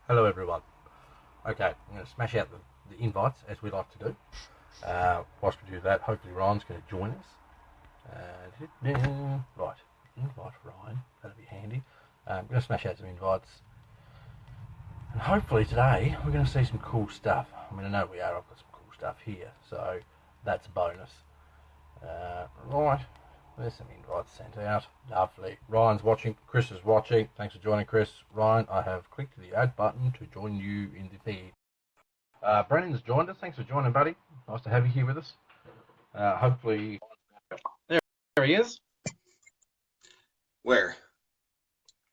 Hello everyone. Okay, I'm going to smash out the invites as we like to do. Whilst we do that, hopefully Ryan's going to join us. Right, invite Ryan, that'll be handy. I'm going to smash out some invites. And hopefully today we're going to see some cool stuff. I mean, I know we are, I've got some cool stuff here, so that's a bonus. Right, there's some invites sent out. Lovely. Ryan's watching, Chris is watching. Thanks for joining, Chris. Ryan, I have clicked the add button to join you in the feed. Brennan's joined us. Thanks for joining, buddy. Nice to have you here with us. Hopefully, there he is. Where?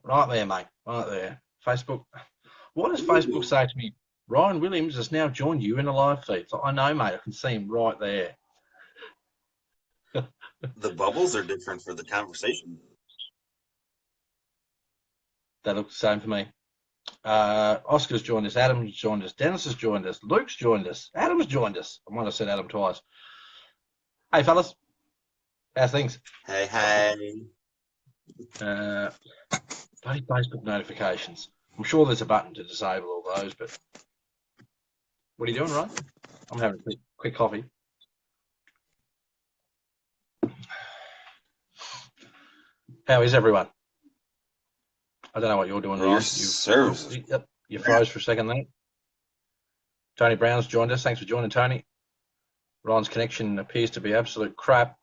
Right there, mate. Right there. Facebook. What does Facebook say to me? Ryan Williams has now joined you in a live feed. So I know, mate. I can see him right there. The bubbles are different for the conversation. That looks the same for me. Oscar's joined us. Adam's joined us. Dennis has joined us. Luke's joined us. Adam's joined us. I might have said Adam twice. Hey, fellas. How's things? Hey. Bloody Facebook notifications. I'm sure there's a button to disable all those, but what are you doing, Ryan? I'm having a quick coffee. How is everyone? I don't know what you're doing, Ryan. Your service. Yep, you froze for a second there. Tony Brown's joined us. Thanks for joining, Tony. Ryan's connection appears to be absolute crap.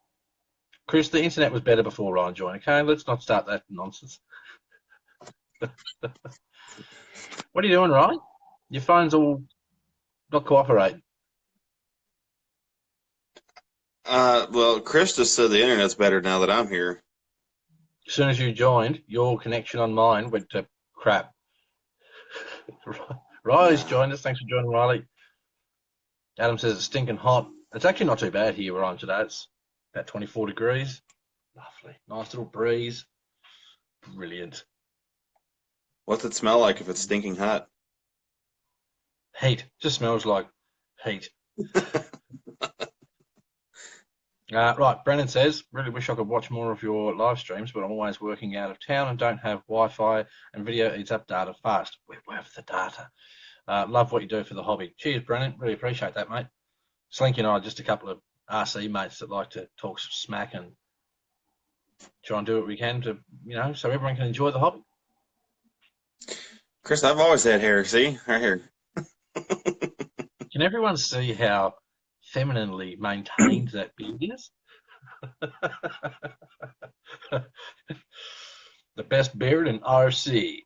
Chris, the internet was better before Ryan joined. Okay, let's not start that nonsense. What are you doing, Ryan? Your phone's all not cooperating. Well, Chris just said the internet's better now that I'm here. As soon as you joined, your connection on mine went to crap. Riley's joined us. Thanks for joining, Riley. Adam says it's stinking hot. It's actually not too bad here where I'm today. It's about 24 degrees. Lovely. Nice little breeze. Brilliant. What's it smell like if it's stinking hot? Heat. Just smells like heat. Right, Brennan says, really wish I could watch more of your live streams, but I'm always working out of town and don't have Wi-Fi, and video eats up data fast. We have the data. Love what you do for the hobby. Cheers, Brennan. Really appreciate that, mate. Slinky and I are just a couple of RC mates that like to talk some smack and try and do what we can to, so everyone can enjoy the hobby. Chris, I've always had hair. See? Right here. Can everyone see how femininely maintained that beard is? The best beard in RC.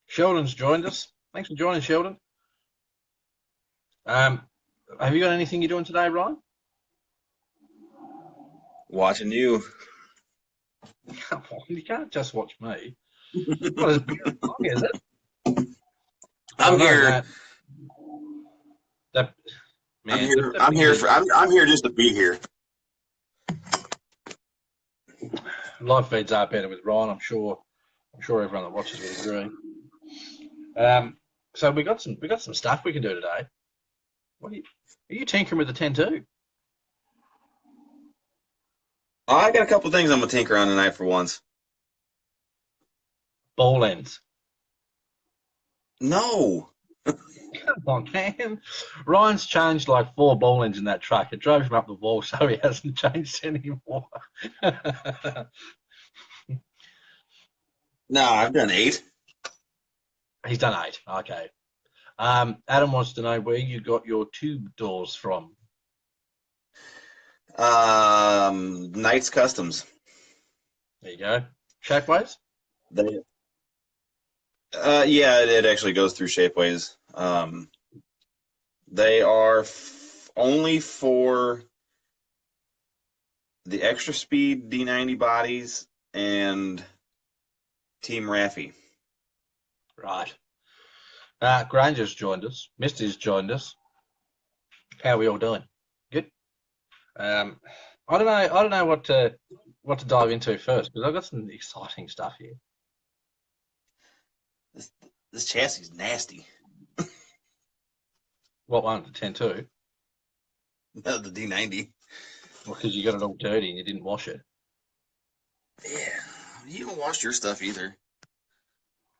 Sheldon's joined us. Thanks for joining, Sheldon. Have you got anything you're doing today, Ryan? Watching you. Come on, you can't just watch me. What is beard long, is it? I'm here. I'm here just to be here. Live feeds are better with Ryan. I'm sure everyone that watches will agree. So we got some stuff we can do today. Are you tinkering with the 10-2? I got a couple things I'm gonna tinker on tonight for once. Ball ends. No. Come on, man. Ryan's changed like 4 ball ends in that truck. It drove him up the wall, so he hasn't changed anymore. No, I've done 8. He's done 8. Okay. Adam wants to know where you got your tube doors from. Knights Customs. There you go. Shapeways? Yeah, it actually goes through Shapeways. They are only for the extra speed D90 bodies and Team Raffy. Right. Granger's joined us. Misty's joined us. How are we all doing? Good. I don't know what to dive into first, because I've got some exciting stuff here. This chassis is nasty. What one? The 10-2? No, the D90. Well, because you got it all dirty and you didn't wash it. Yeah, you don't wash your stuff either.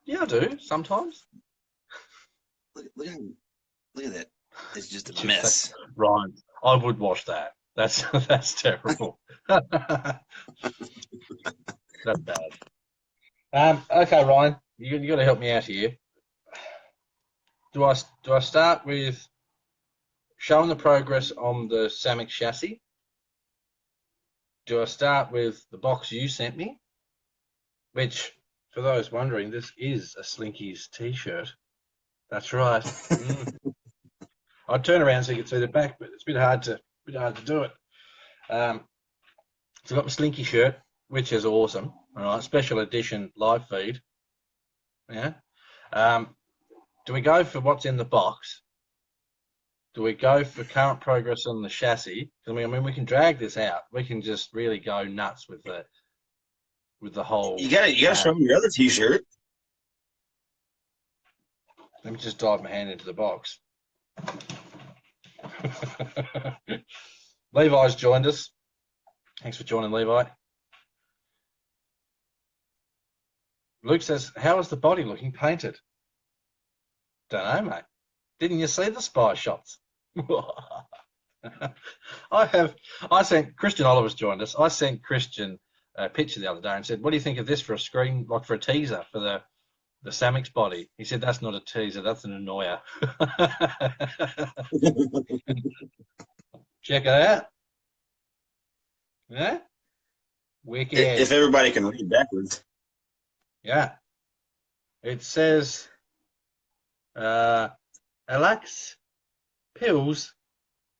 Yeah, I do sometimes. Look at that. It's just a Just mess. Ryan, I would watch that. That's terrible. That's bad. Okay, Ryan, you got to help me out here. Do I start with showing the progress on the Samick chassis? Do I start with the box you sent me? Which, for those wondering, this is a Slinky's t-shirt. That's right. I'd turn around so you can see the back, but it's a bit hard to do it. So I've got my Slinky shirt, which is awesome. All right, special edition live feed. Yeah. Do we go for what's in the box? Do we go for current progress on the chassis? I mean, we can drag this out. We can just really go nuts with the whole. You gotta show me your other T-shirt. Let me just dive my hand into the box. Levi's joined us. Thanks for joining, Levi. Luke says, "How is the body looking painted?" Don't know, mate. Didn't you see the spy shots? I sent Christian Oliver's joined us. I sent Christian a picture the other day and said, "What do you think of this for a screen, like for a teaser for the Samic's body?" He said, "That's not a teaser, that's an annoyer." Check it out. Yeah, wicked. If everybody can read backwards. Yeah, it says, Alex Pills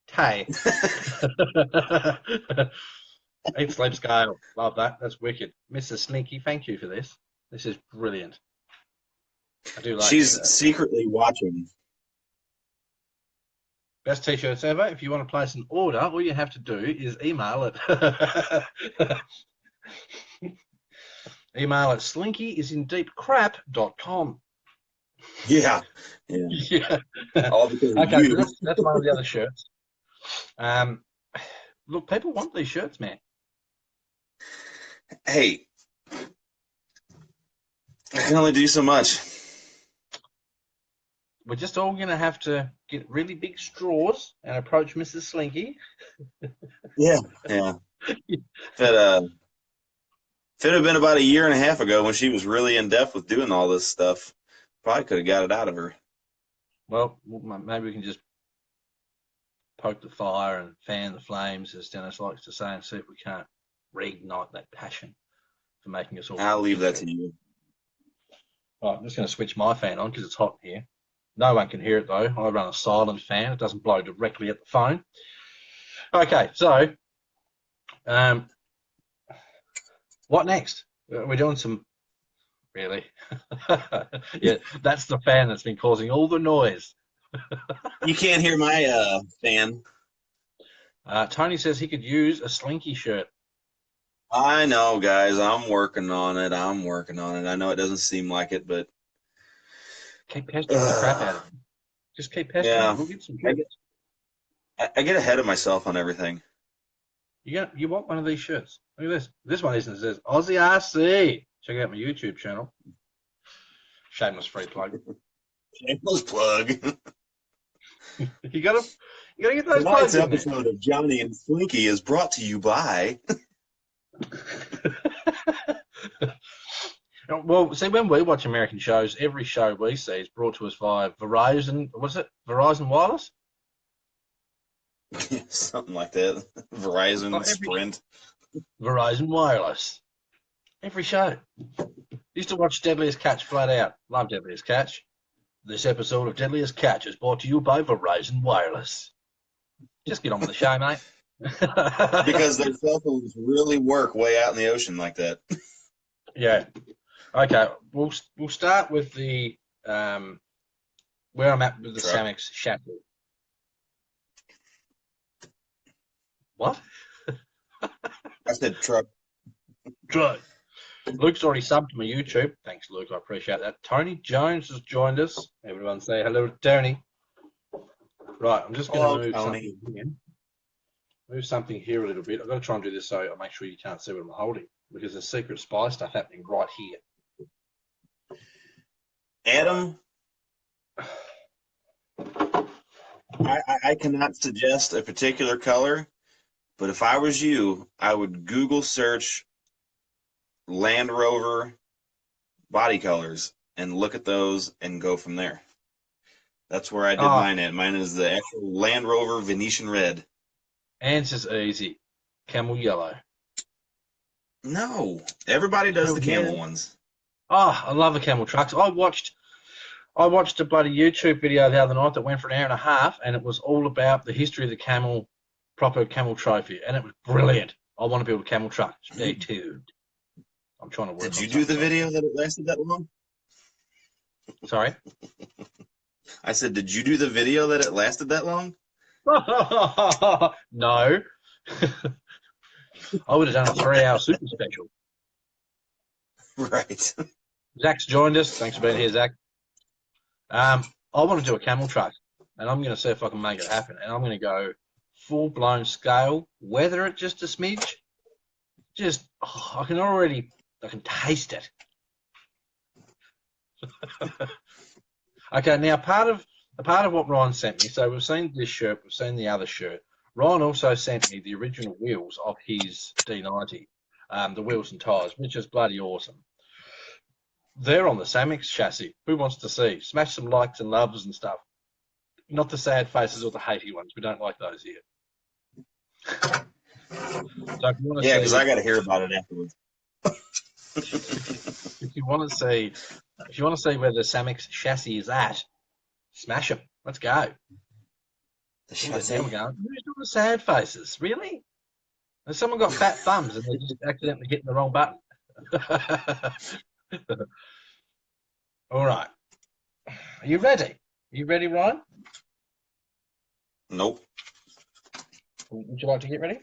Tay. Eat, sleep, scale. Love that. That's wicked. Mrs. Slinky, thank you for this. This is brilliant. I do like She's secretly watching. Best t-shirts ever. If you want to place an order, all you have to do is email it. Email at slinkyisinddeepcrap.com. Yeah. Yeah. All because Okay, of you. so that's one of the other shirts. Look, people want these shirts, man. Hey, I can only do so much. We're just all going to have to get really big straws and approach Mrs. Slinky. Yeah. If it had been about a year and a half ago when she was really in depth with doing all this stuff, probably could have got it out of her. Well, maybe we can just poke the fire and fan the flames, as Dennis likes to say, and see if we can't reignite that passion for making us all. I'll leave that to you. Right, I'm just going to switch my fan on because it's hot in here. No one can hear it, though. I run a silent fan. It doesn't blow directly at the phone. Okay, so what next? We're doing some... Really? Yeah, that's the fan that's been causing all the noise. You can't hear my fan. Tony says he could use a Slinky shirt. I know, guys. I'm working on it. I know it doesn't seem like it, but keep pestering the crap out of him. Just keep pestering him. We'll get some shirts. I get ahead of myself on everything. You want one of these shirts? Look at this. This one isn't. It says Aussie RC. Check out my YouTube channel. Shameless free plug. Shameless plug. You gotta get those Tonight's plugs in episode of Johnny and Slinky is brought to you by. Well, see, when we watch American shows, every show we see is brought to us via Verizon. What's it? Verizon Wireless? Something like that. Verizon, Sprint. Verizon Wireless. Every show. Used to watch Deadliest Catch flat out. Love Deadliest Catch. This episode of Deadliest Catch is brought to you by Verizon Wireless. Just get on with the show, mate. Because their cell phones really work way out in the ocean like that. Yeah. Okay. We'll start with the where I'm at with the Samix chassis. What? I said truck. Truck. Luke's already subbed to my YouTube. Thanks, Luke. I appreciate that. Tony Jones has joined us. Everyone say hello to Tony. Right, I'm just going to move something here. Move something here a little bit. I've got to try and do this so I make sure you can't see what I'm holding because there's secret spy stuff happening right here. Adam, I cannot suggest a particular color, but if I was you, I would Google search Land Rover body colors and look at those and go from there. That's where I did Oh, mine at. Mine is the actual Land Rover Venetian Red. answer's easy. Camel yellow. No, everybody does Hell the yeah. camel ones. Oh, I love the camel trucks. I watched a bloody YouTube video the other night that went for an hour and a half, and it was all about the history of the camel, proper camel trophy, and it was brilliant. I want to build a camel truck. Stay tuned. I'm trying to work Did on you do the something. video that it lasted that long? Sorry? I said, did you do the video that it lasted that long? No. I would have done a 3-hour super special. Right. Zach's joined us. Thanks for being here, Zach. I want to do a camel truck, and I'm going to see if I can make it happen. And I'm going to go full-blown scale, weather it just a smidge. I can taste it. Okay, now part of what Ryan sent me. So we've seen this shirt, we've seen the other shirt. Ryan also sent me the original wheels of his D90, the wheels and tyres, which is bloody awesome. They're on the Samix chassis. Who wants to see? Smash some likes and loves and stuff. Not the sad faces or the hatey ones. We don't like those here. So if you want to Yeah, because I got to hear about it afterwards. if you want to see where the Samix chassis is at, smash them. Let's go. The Now chassis. we're going. Who's doing the sad faces? Really? Has someone got fat thumbs and they're just accidentally hitting the wrong button? All right. Are you ready? Are you ready, Ryan? Nope. Would you like to get ready?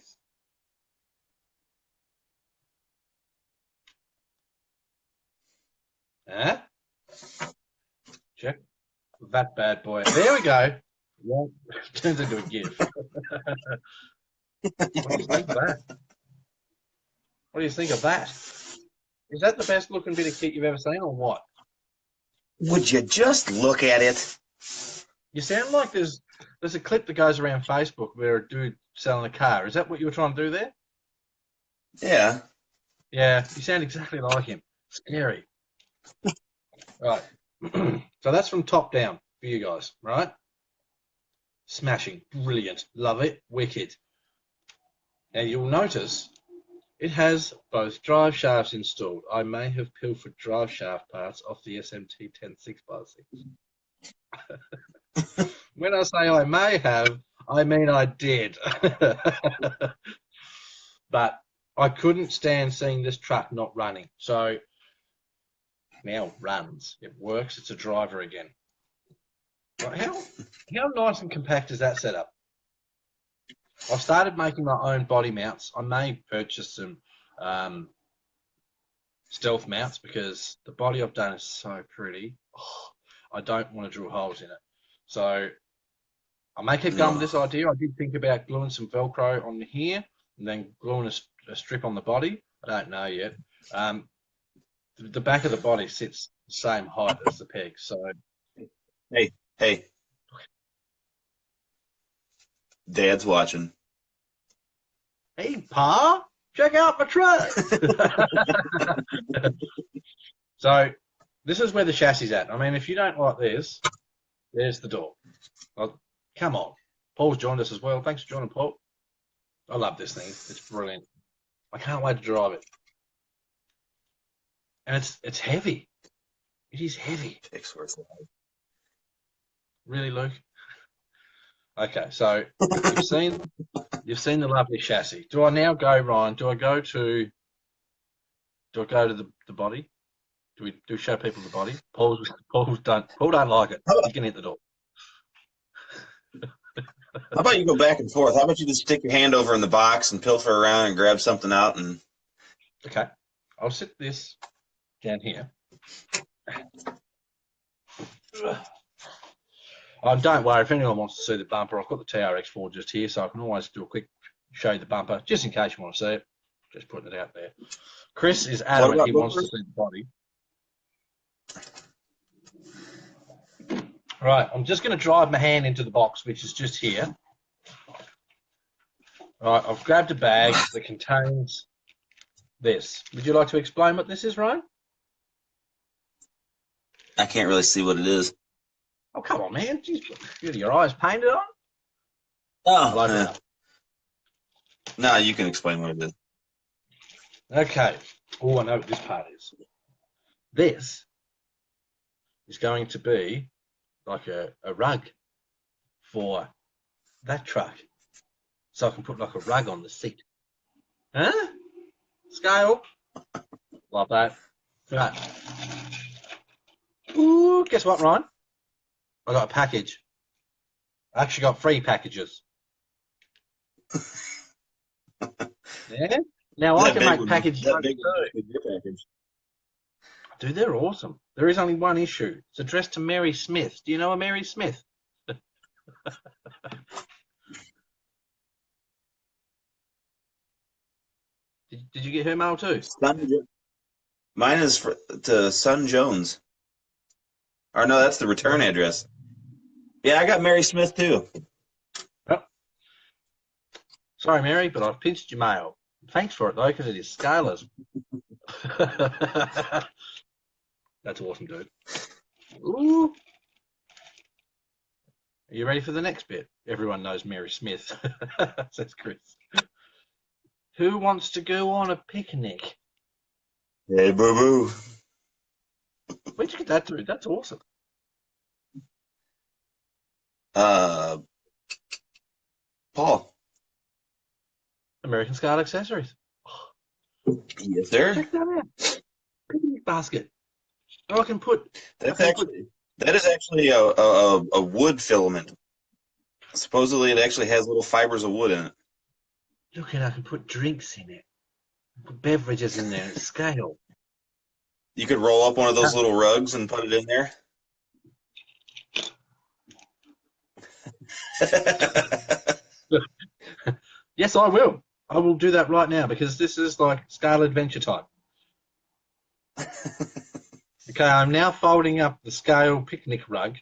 Huh? Check that bad boy. There we go. Well, turns into a GIF. What do you think of that? What do you think of that? Is that the best looking bit of kit you've ever seen, or what? Would you just look at it? You sound like there's a clip that goes around Facebook where a dude selling a car. Is that what you were trying to do there? Yeah. Yeah, you sound exactly like him. Scary. Right. So that's from top down for you guys, right? Smashing. Brilliant. Love it. Wicked. Now you'll notice it has both drive shafts installed. I may have pilfered drive shaft parts off the SMT 10 6x6. When I say I may have, I mean I did. But I couldn't stand seeing this truck not running. So now it runs. It works. It's a driver again. How nice and compact is that setup? I've started making my own body mounts. I may purchase some stealth mounts because the body I've done is so pretty. Oh, I don't want to drill holes in it. So I may keep going with this idea. I did think about gluing some Velcro on here and then gluing a strip on the body. I don't know yet. The back of the body sits the same height as the peg. So Hey. Dad's watching. hey, Pa, check out my truck. So this is where the chassis is at. I mean, if you don't like this, there's the door. Oh, come on. Paul's joined us as well. Thanks for joining, Paul. I love this thing. It's brilliant. I can't wait to drive it. And it's heavy. It is heavy. Really, Luke? Okay, so you've seen the lovely chassis. Do I now go, Ryan? Do I go to the body? Do we show people the body? Paul don't like it. He's gonna hit the door. How about you go back and forth? How about you just stick your hand over in the box and pilfer around and grab something out and Okay. I'll sit this down here. Don't worry, if anyone wants to see the bumper, I've got the TRX4 just here, so I can always do a quick show you the bumper, just in case you want to see it. Just putting it out there. Chris is adamant he wants to see the body. Right, I'm just going to drive my hand into the box, which is just here. Right, I've grabbed a bag that contains this. Would you like to explain what this is, Ryan? I can't really see what it is. Oh, come on, man. Jeez, your eyes painted on? Oh, I'll open it up. no, you can explain what it is. Okay. Oh, I know what this part is. This is going to be like a rug for that truck. So I can put like a rug on the seat. Huh? Scale. Like that. Right. Ooh, guess what, Ryan? I got a package. I actually got 3 packages. Yeah? Now I can make packages too. Dude, they're awesome. There is only one issue. It's addressed to Mary Smith. Do you know a Mary Smith? Did you get her mail too? Mine is to Son Jones. Or no, that's the return address. Yeah, I got Mary Smith too. Oh. Sorry, Mary, but I've pinched your mail. Thanks for it though, because it is scalers. That's awesome, dude. Ooh. Are you ready for the next bit? Everyone knows Mary Smith, says Chris. Who wants to go on a picnic? Hey, boo boo. Where'd you get that, dude? That's awesome. Paul. American Scale Accessories. Yes, sir. Check that out. Picnic basket. Oh, I can put. That is actually a wood filament. Supposedly, it actually has little fibers of wood in it. Look at, I can put drinks in it. Put beverages in there. Scale. You could roll up one of those little rugs and put it in there. Yes, I will. I will do that right now because this is like Scale Adventure time. Okay, I'm now folding up the Scale picnic rug.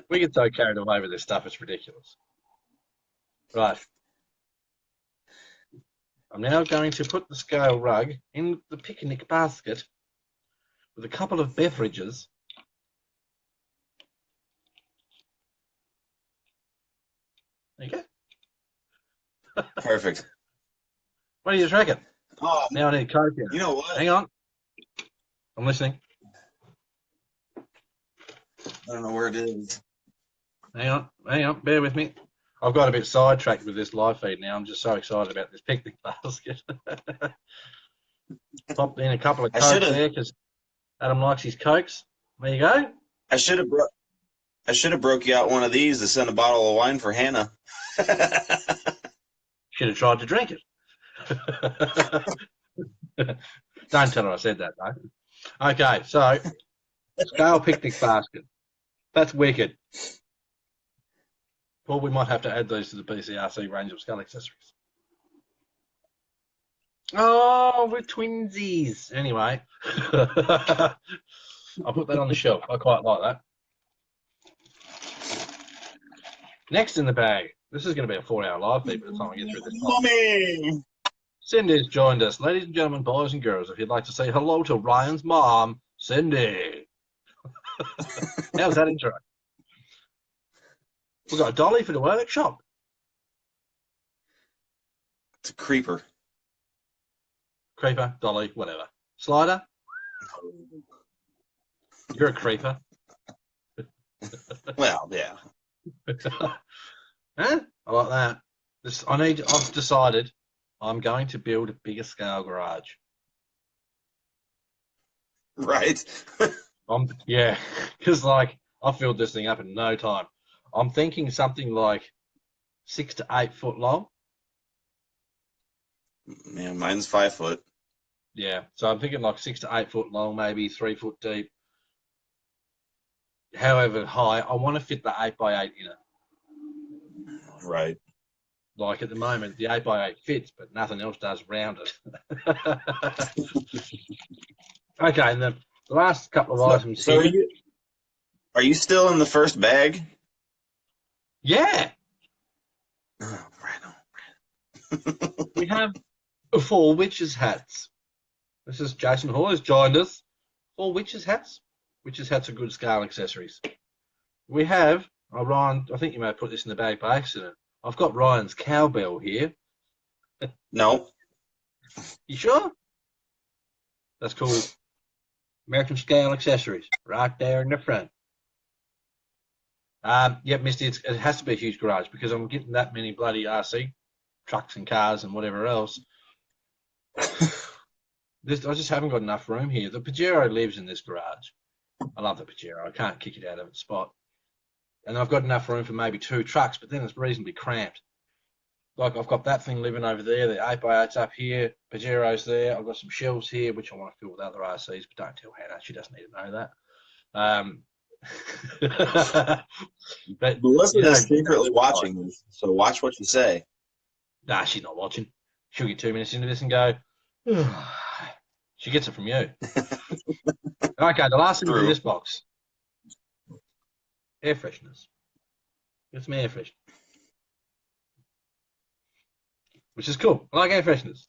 We get so carried away with this stuff, it's ridiculous. Right. I'm now going to put the Scale rug in the picnic basket with a couple of beverages. There you go. Perfect. What do you reckon? Oh, Now I need Coke in it. you know what? Hang on. I'm listening. I don't know where it is. Hang on. Bear with me. I've got a bit sidetracked with this live feed now. I'm just so excited about this picnic basket. Popped in a couple of Cokes there because Adam likes his Cokes. There you go. I should have broke you out one of these to send a bottle of wine for Hannah. Should have tried to drink it. Don't tell her I said that, though. Okay, so Scale picnic basket. That's wicked. Paul, we might have to add those to the BCRC range of Scale accessories. Oh, we're twinsies. Anyway, I'll put that on the shelf. I quite like that. Next in the bag. This is going to be a 4-hour live feed by the time I get through this. Mommy! Cindy's joined us. Ladies and gentlemen, boys and girls, if you'd like to say hello to Ryan's mom, Cindy. How's that intro? We've got a dolly for the workshop. It's a creeper. Creeper, dolly, whatever. Slider? You're a creeper. Well, yeah. Huh? I like that. I've decided I'm going to build a bigger scale garage. Right. Yeah, because like I'll fill this thing up in no time. I'm thinking something like 6 to 8 foot long. Yeah, mine's 5 foot. Yeah, so I'm thinking like 6 to 8 foot long, maybe 3 foot deep. However high, I want to fit the 8x8 in it. Right. Like at the moment, the 8x8 fits, but nothing else does round it. Okay, and the last couple of items So here. Are you still in the first bag? Yeah, Oh, right on. we have 4 witches' hats. This is Jason Hall has joined us. 4 witches' hats. Witches' hats are good scale accessories. We have, Ryan, I think you may have put this in the bag by accident. I've got Ryan's cowbell here. No. You sure? That's cool. American scale accessories, right there in the front. Yeah, Misty, it has to be a huge garage because I'm getting that many bloody RC trucks and cars and whatever else. I just haven't got enough room here. The Pajero lives in this garage. I love the Pajero. I can't kick it out of its spot. And I've got enough room for maybe 2 trucks, but then it's reasonably cramped. Like I've got that thing living over there, the 8x8's up here, Pajero's there. I've got some shelves here, which I want to fill with other RCs, but don't tell Hannah. She doesn't need to know that. But Melissa is secretly watching this, so watch what you say. Nah, she's not watching. She'll get 2 minutes into this and go, she gets it from you. Okay, the last thing in this box. Air fresheners. Get some air fresheners. Which is cool. I like air fresheners.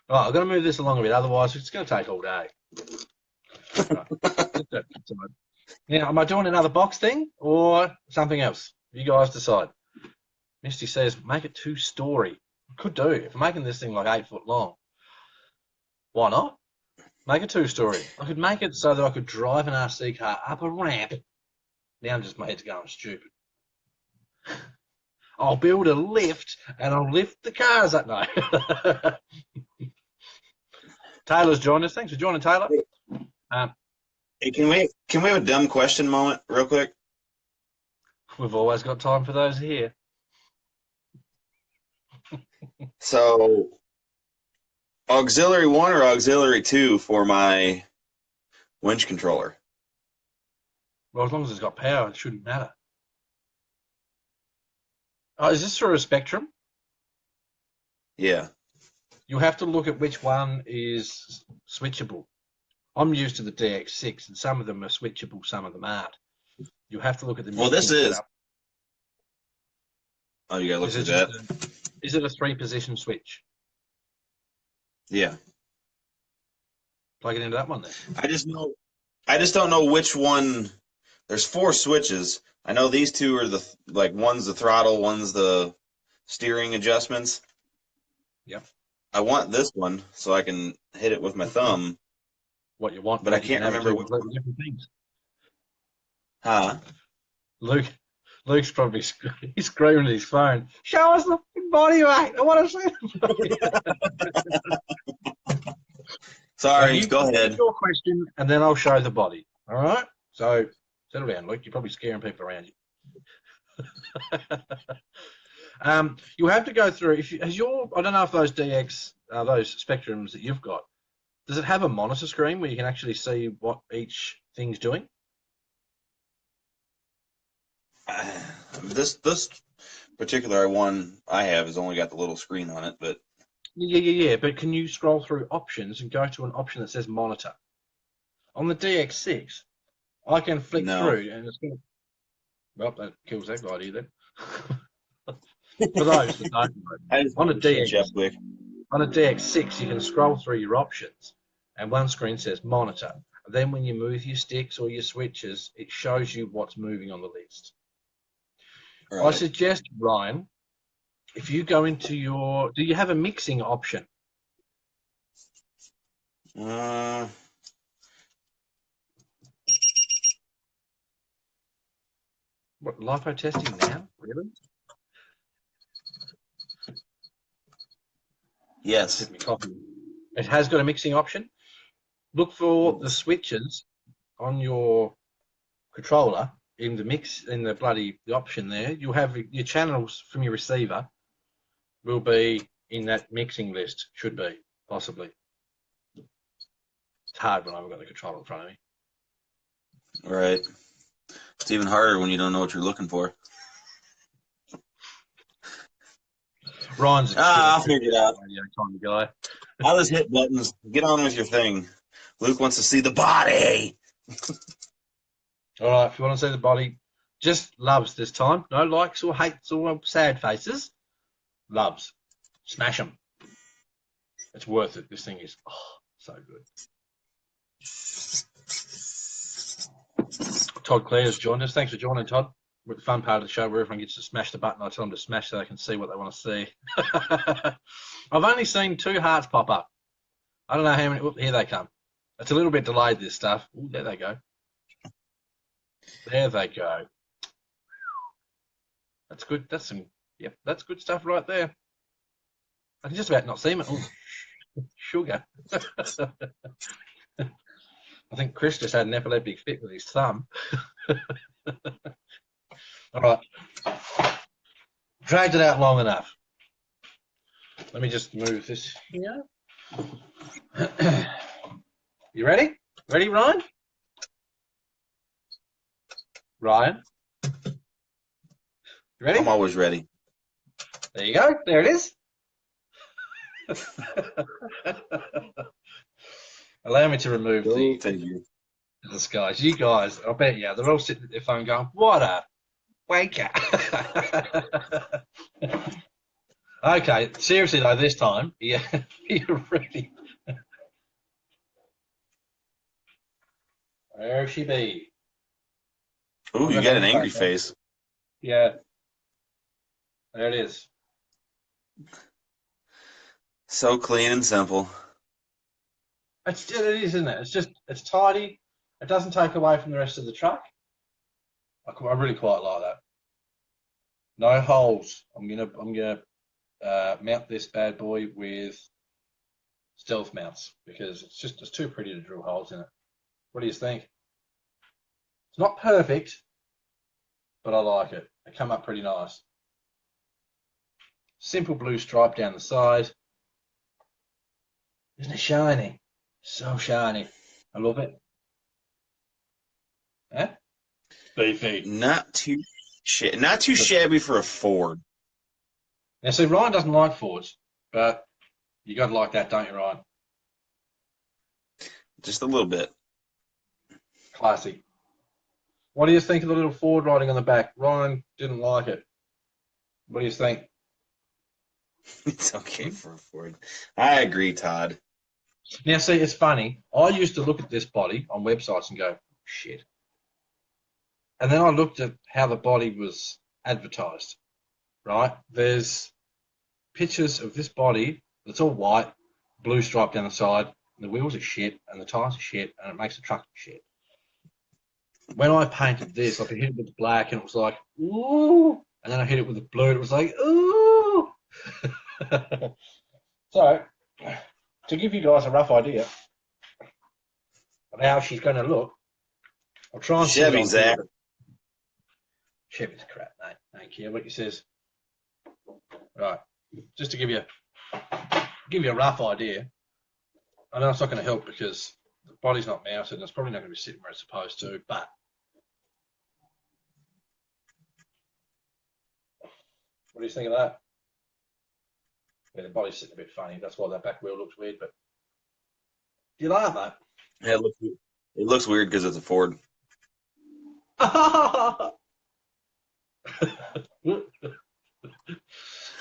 All right, I've got to move this along a bit, otherwise it's going to take all day. Right. Now, am I doing another box thing or something else? You guys decide. Misty says, make it 2-story. Could do. If I'm making this thing like 8 foot long, why not? Make it 2-story. I could make it so that I could drive an RC car up a ramp. Now I'm just my head's going stupid. I'll build a lift and I'll lift the cars up. No. Taylor's joined us. Thanks for joining, Taylor. Hey, can we have a dumb question moment real quick? We've always got time for those here. So, auxiliary 1 or auxiliary 2 for my winch controller? Well, as long as it's got power, it shouldn't matter. Oh, is this through a spectrum? Yeah. You have to look at which one is switchable. I'm used to the DX6, and some of them are switchable, some of them aren't. You have to look at the. Well, this is. Oh, you gotta look at that. Is it a 3-position switch? Yeah. Plug it into that one then. I just don't know which one. There's 4 switches. I know these 2 are one's the throttle, one's the steering adjustments. Yep. I want this one so I can hit it with my thumb. What you want, but I can't remember what different things. Huh? Luke's probably he's screaming at his phone. Show us the body weight. I want to see it. Sorry, go ahead. Your question, and then I'll show the body. All right. So settle down, Luke. You're probably scaring people around you. You have to go through. I don't know if those DX, those Spectrums that you've got, does it have a monitor screen where you can actually see what each thing's doing? This particular one I have has only got the little screen on it, but yeah. But can you scroll through options and go to an option that says monitor? On the DX6, I can flick through, and it's going to. Well, that kills that guy then. For those that don't know, on a DX6, you can scroll through your options, and one screen says monitor. And then when you move your sticks or your switches, it shows you what's moving on the list. Right. I suggest, Ryan, if you go into do you have a mixing option? What, LiPo testing now? Really? Yes. It has got a mixing option. Look for the switches on your controller in the option there. You'll have your channels from your receiver will be in that mixing list. Should be, possibly. It's hard when I haven't got the controller in front of me. Right. It's even harder when you don't know what you're looking for. Ryan's I'll figure it out. Kind of guy. I'll just hit buttons. Get on with your thing. Luke wants to see the body. All right, if you want to see the body, just loves this time. No likes or hates or sad faces. Loves. Smash them. It's worth it. This thing is so good. Todd Clare's joined us. Thanks for joining, Todd. We're at the fun part of the show where everyone gets to smash the button. I tell them to smash so they can see what they want to see. I've only seen 2 hearts pop up. I don't know how many. Here they come. It's a little bit delayed, this stuff. Ooh, there they go. There they go. That's good. That's some. Yep, that's good stuff right there. I can just about not see them. Oh, sugar. I think Chris just had an epileptic fit with his thumb. All right. Dragged it out long enough. Let me just move this here. You ready? Ready, Ryan? Ryan? You ready? I'm always ready. There you go. There it is. Allow me to remove the guys. You guys, I bet you, they're all sitting at their phone going, what a wanker. Okay, seriously though, this time, yeah, you're ready. Where she be? Ooh, you got an angry face. Yeah. There it is. So clean and simple. It is, isn't it? It's just, it's tidy. It doesn't take away from the rest of the truck. I really quite like that. No holes. I'm gonna mount this bad boy with stealth mounts because it's too pretty to drill holes in it. What do you think? It's not perfect, but I like it. They come up pretty nice. Simple blue stripe down the side. Isn't it shiny? So shiny. I love it. Huh? Beefy. Not too shabby for a Ford. Now, see, Ryan doesn't like Fords, but you got to like that, don't you, Ryan? Just a little bit. Classy. What do you think of the little Ford riding on the back? Ryan didn't like it. What do you think? It's okay for a Ford. I agree, Todd. Now, see, it's funny. I used to look at this body on websites and go, shit. And then I looked at how the body was advertised, right? There's pictures of this body that's all white, blue stripe down the side, and the wheels are shit, and the tires are shit, and it makes the truck shit. When I painted this, like I hit it with the black, and it was like, ooh. And then I hit it with the blue, and it was like, ooh. So, to give you guys a rough idea of how she's going to look, I'll try and Chevy, Zach. Chevy's crap, mate. Don't care what you says. Right, just to give you a rough idea. I know it's not going to help because the body's not mounted and it's probably not going to be sitting where it's supposed to, but what do you think of that? Yeah, the body's sitting a bit funny. That's why that back wheel looks weird, but do you like that? Yeah, it looks weird because it's a Ford.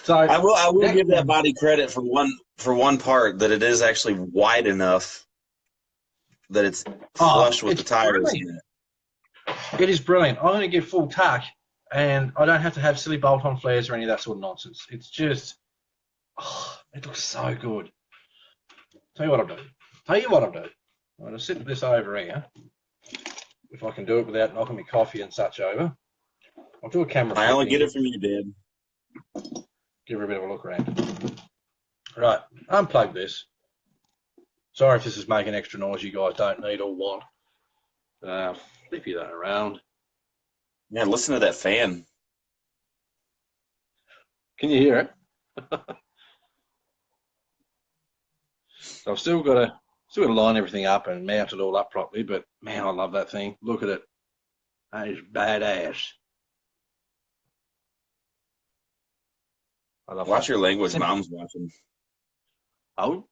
So I will give that body credit for one part, that it is actually wide enough that it's flush with the tires in it. It is brilliant. I'm going to give full tack, and I don't have to have silly bolt-on flares or any of that sort of nonsense. It's just, it looks so good. Tell you what I'll do. I'm going to sit this over here. If I can do it without knocking my coffee and such over. I'll do a camera. I only get it from you, Dad. Give her a bit of a look around. Right, unplug this. Sorry if this is making extra noise you guys don't need or want. Flip you that around. Yeah, listen to that fan. Can you hear it? So I've still got to line everything up and mount it all up properly, but man, I love that thing. Look at it. That is badass. I love Watch that. your language. Mom's watching. Oh,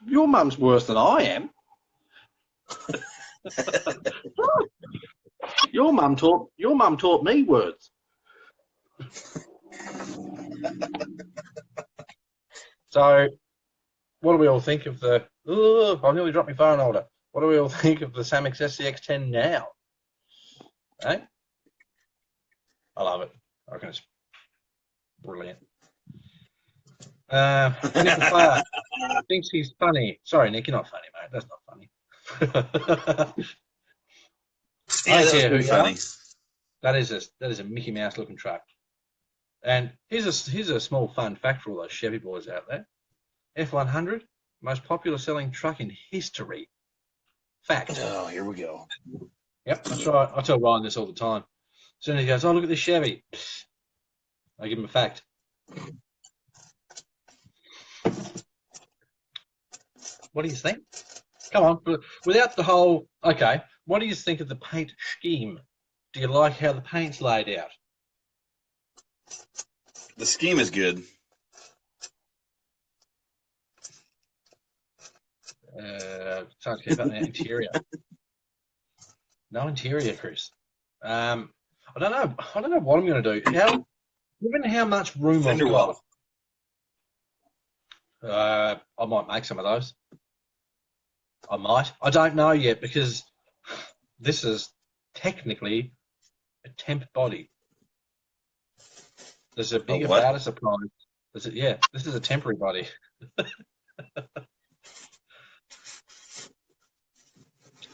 your mum's worse than I am. Your mum taught me words. So, what do we all think of the? Oh, I nearly dropped my phone holder. What do we all think of the Samex SCX10 now? Eh? I love it. I reckon it's brilliant. Nick Fire thinks he's funny. Sorry, Nick, you're not funny, mate. That's not funny. Yeah, that was pretty funny. That is a Mickey Mouse looking truck. And here's a small fun fact for all those Chevy boys out there. F100, most popular selling truck in history. Fact. Oh, here we go. Yep, that's right. I tell Ryan this all the time. As soon as he goes, oh, look at this Chevy, I give him a fact. What do you think? Come on, without the whole, okay, what do you think of the paint scheme? Do you like how the paint's laid out? The scheme is good. Trying to keep up the interior. No interior, Chris. I don't know. I don't know what I'm going to do. Given how much room I've got, I might make some of those. I might. I don't know yet because this is technically a temp body. There's a bigger data supply. This is a temporary body.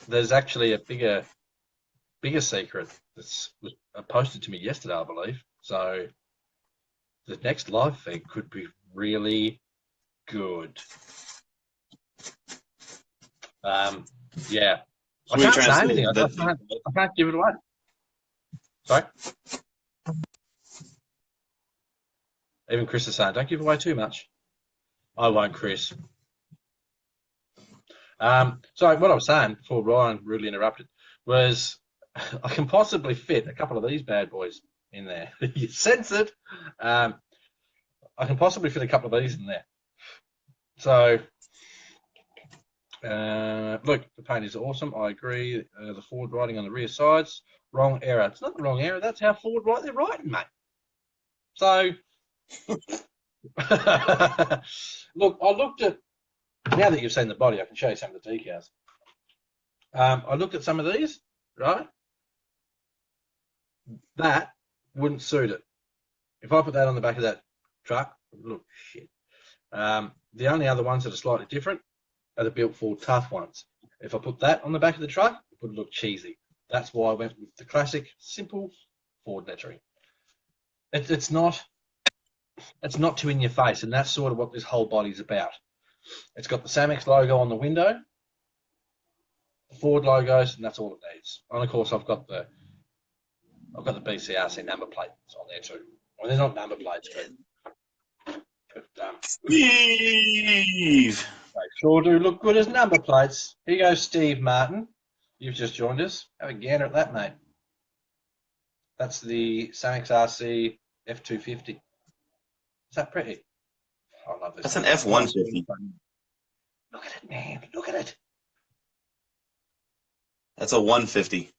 There's actually a bigger secret that's posted to me yesterday, I believe. So the next live feed could be really good. Yeah. I can't say anything. I can't give it away. Sorry? Even Chris is saying, don't give away too much. I won't, Chris. So what I was saying before Ryan rudely interrupted was I can possibly fit a couple of these bad boys in there. You sense it. I can possibly fit a couple of these in there. So, look, the paint is awesome. I agree. The forward writing on the rear sides, wrong error. It's not the wrong error. That's how forward write they're writing, mate. So, look, I looked at, now that you've seen the body, I can show you some of the decals. I looked at some of these, right? That wouldn't suit it. If I put that on the back of that truck, look shit. The only other ones that are slightly different are the built Ford Tough ones. If I put that on the back of the truck, it would look cheesy. That's why I went with the classic, simple Ford lettering. It's not too in your face, and that's sort of what this whole body's about. It's got the Samex logo on the window, the Ford logos, and that's all it needs. And of course, I've got the BCRC number plates on there too. Well, they're not number plates, but Steve! They sure do look good as number plates. Here you go, Steve Martin. You've just joined us. Have a gander at that, mate. That's the Samex RC F250. Is that pretty? I love this. That's an F150. Look at it, man. Look at it. That's a 150.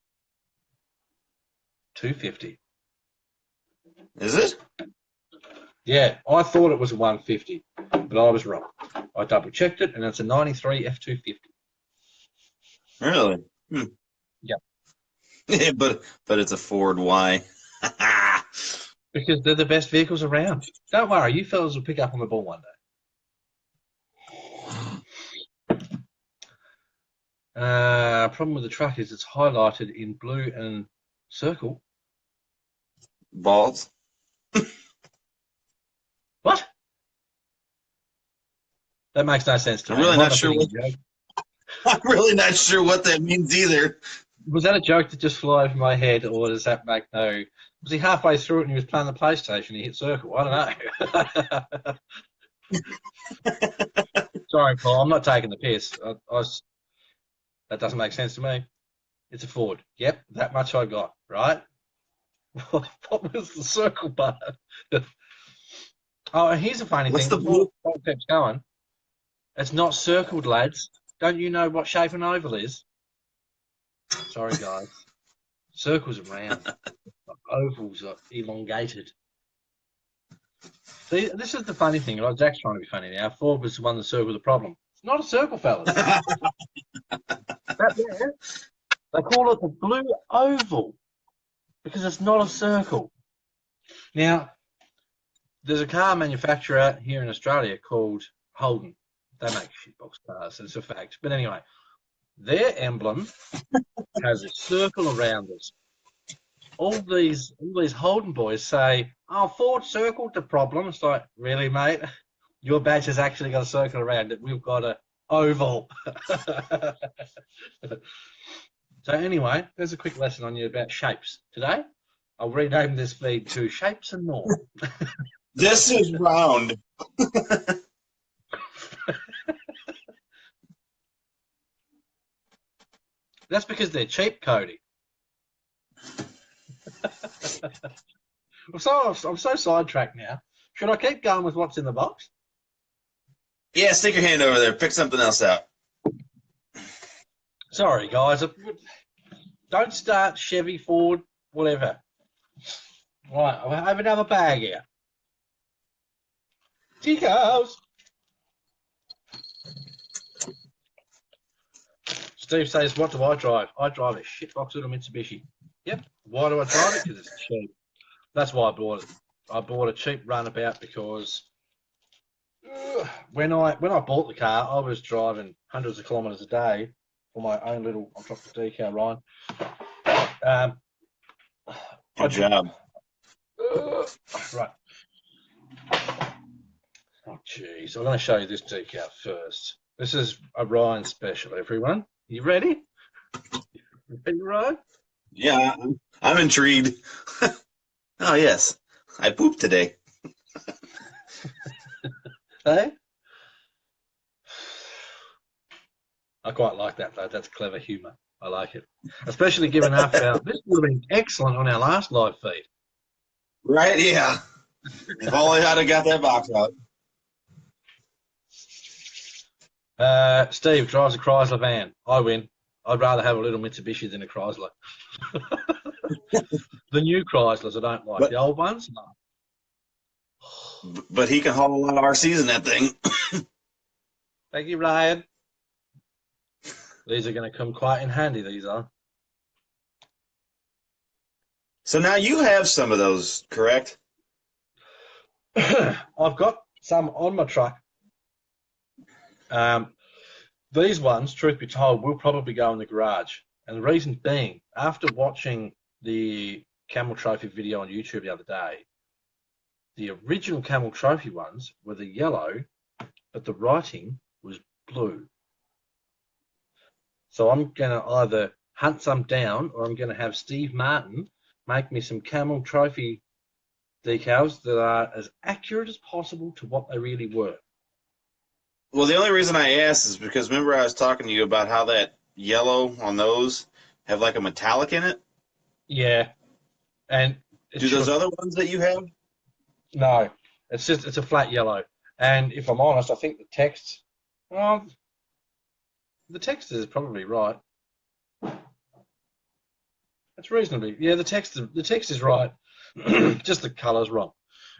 250. Is it? Yeah, I thought it was a 150, but I was wrong. I double checked it, and it's a 93 F250. Really? Yeah. but it's a Ford. Why? Because they're the best vehicles around. Don't worry, you fellas will pick up on the ball one day. Problem with the truck is it's highlighted in blue and circle. Balls. What? That makes no sense to me. I'm really not sure. I'm really not sure what that means either. Was that a joke that just flew over my head, or does that make no? Was he halfway through it and he was playing the PlayStation? He hit circle. I don't know. Sorry, Paul. I'm not taking the piss. That doesn't make sense to me. It's a Ford. Yep, that much I got. Right. What was the circle part? Oh, here's a funny thing. The blue? Keeps going. It's not circled, lads. Don't you know what shape an oval is? Sorry, guys. Circles are round. Ovals are elongated. See, this is the funny thing. Like Jack's trying to be funny now. Ford was the one that circled the problem. It's not a circle, fellas. That there, they call it the blue oval because it's not a circle. Now, there's a car manufacturer out here in Australia called Holden. They make shitbox cars. It's a fact. But anyway, their emblem has a circle around it. All these Holden boys say, "Oh, Ford circled the problem." It's like, really, mate? Your badge has actually got a circle around it. We've got an oval. So anyway, there's a quick lesson on you about shapes. Today, I'll rename this feed to Shapes and More. This is round. That's because they're cheap, Cody. I'm so sidetracked now. Should I keep going with what's in the box? Yeah, stick your hand over there. Pick something else out. Sorry, guys. Don't start Chevy, Ford, whatever. Right, I have another bag here. Decals. Steve says, "What do I drive? I drive a shitbox little Mitsubishi." Yep. Why do I drive it? Because it's cheap. That's why I bought it. I bought a cheap runabout because when I bought the car, I was driving hundreds of kilometres a day for my own little. I'll drop the decal, Ryan. Good job. Right. Oh, jeez. I'm going to show you this decal first. This is a Ryan special, everyone. You ready? Ready, Ryan? Yeah, I'm intrigued. Oh, yes. I pooped today. Hey? I quite like that, though. That's clever humour. I like it. Especially given half our... This would have been excellent on our last live feed. Right? Yeah. If only I'd have got that box out. Steve drives a Chrysler van. I win. I'd rather have a little Mitsubishi than a Chrysler. The new Chryslers I don't like. The old ones, no. But he can haul a lot of RCs in that thing. Thank you, Ryan. These are going to come quite in handy, these are. So now you have some of those, correct? I've got some on my truck. These ones, truth be told, will probably go in the garage. And the reason being, after watching the Camel Trophy video on YouTube the other day, the original Camel Trophy ones were the yellow, but the writing was blue. So I'm going to either hunt some down or I'm going to have Steve Martin make me some Camel Trophy decals that are as accurate as possible to what they really were. Well, the only reason I asked is because remember I was talking to you about how that yellow on those have like a metallic in it? Yeah. And do those other ones that you have? No. It's a flat yellow. And if I'm honest, I think the text, well, the text is probably right. It's reasonably, yeah, the text is right. Just the colour's wrong.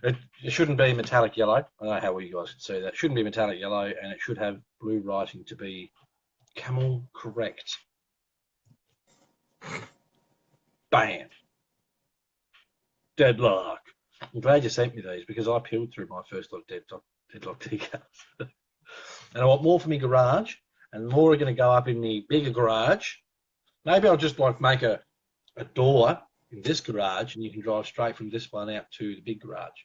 It shouldn't be metallic yellow. I don't know how you guys can see that. It shouldn't be metallic yellow, and it should have blue writing to be camel correct. Bam. Deadlock. I'm glad you sent me these because I peeled through my first lot of deadlock decals. And I want more for my garage, and more are going to go up in the bigger garage. Maybe I'll just like make a door in this garage, and you can drive straight from this one out to the big garage.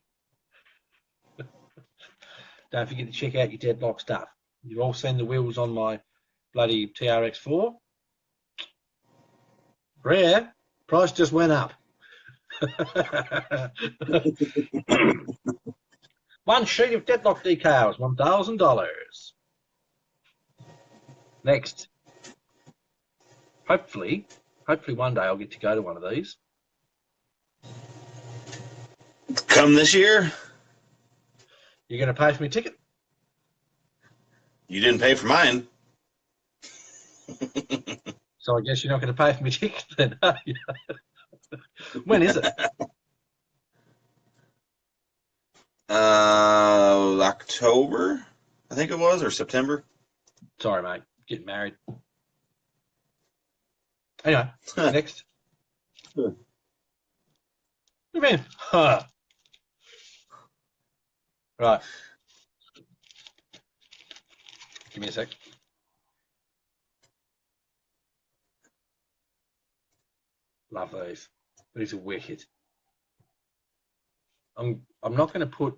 Don't forget to check out your deadlock stuff. You've all seen the wheels on my bloody TRX4. Rare. Price just went up. One sheet of deadlock decals, $1,000. Next. Hopefully one day I'll get to go to one of these. Come this year? You're going to pay for my ticket? You didn't pay for mine. So I guess you're not going to pay for my ticket then, are you? When is it? October, I think it was, or September. Sorry, mate. Getting married. Anyway, next. What do you mean? Huh. Right. Give me a sec. Love these. These are wicked. I'm not going to put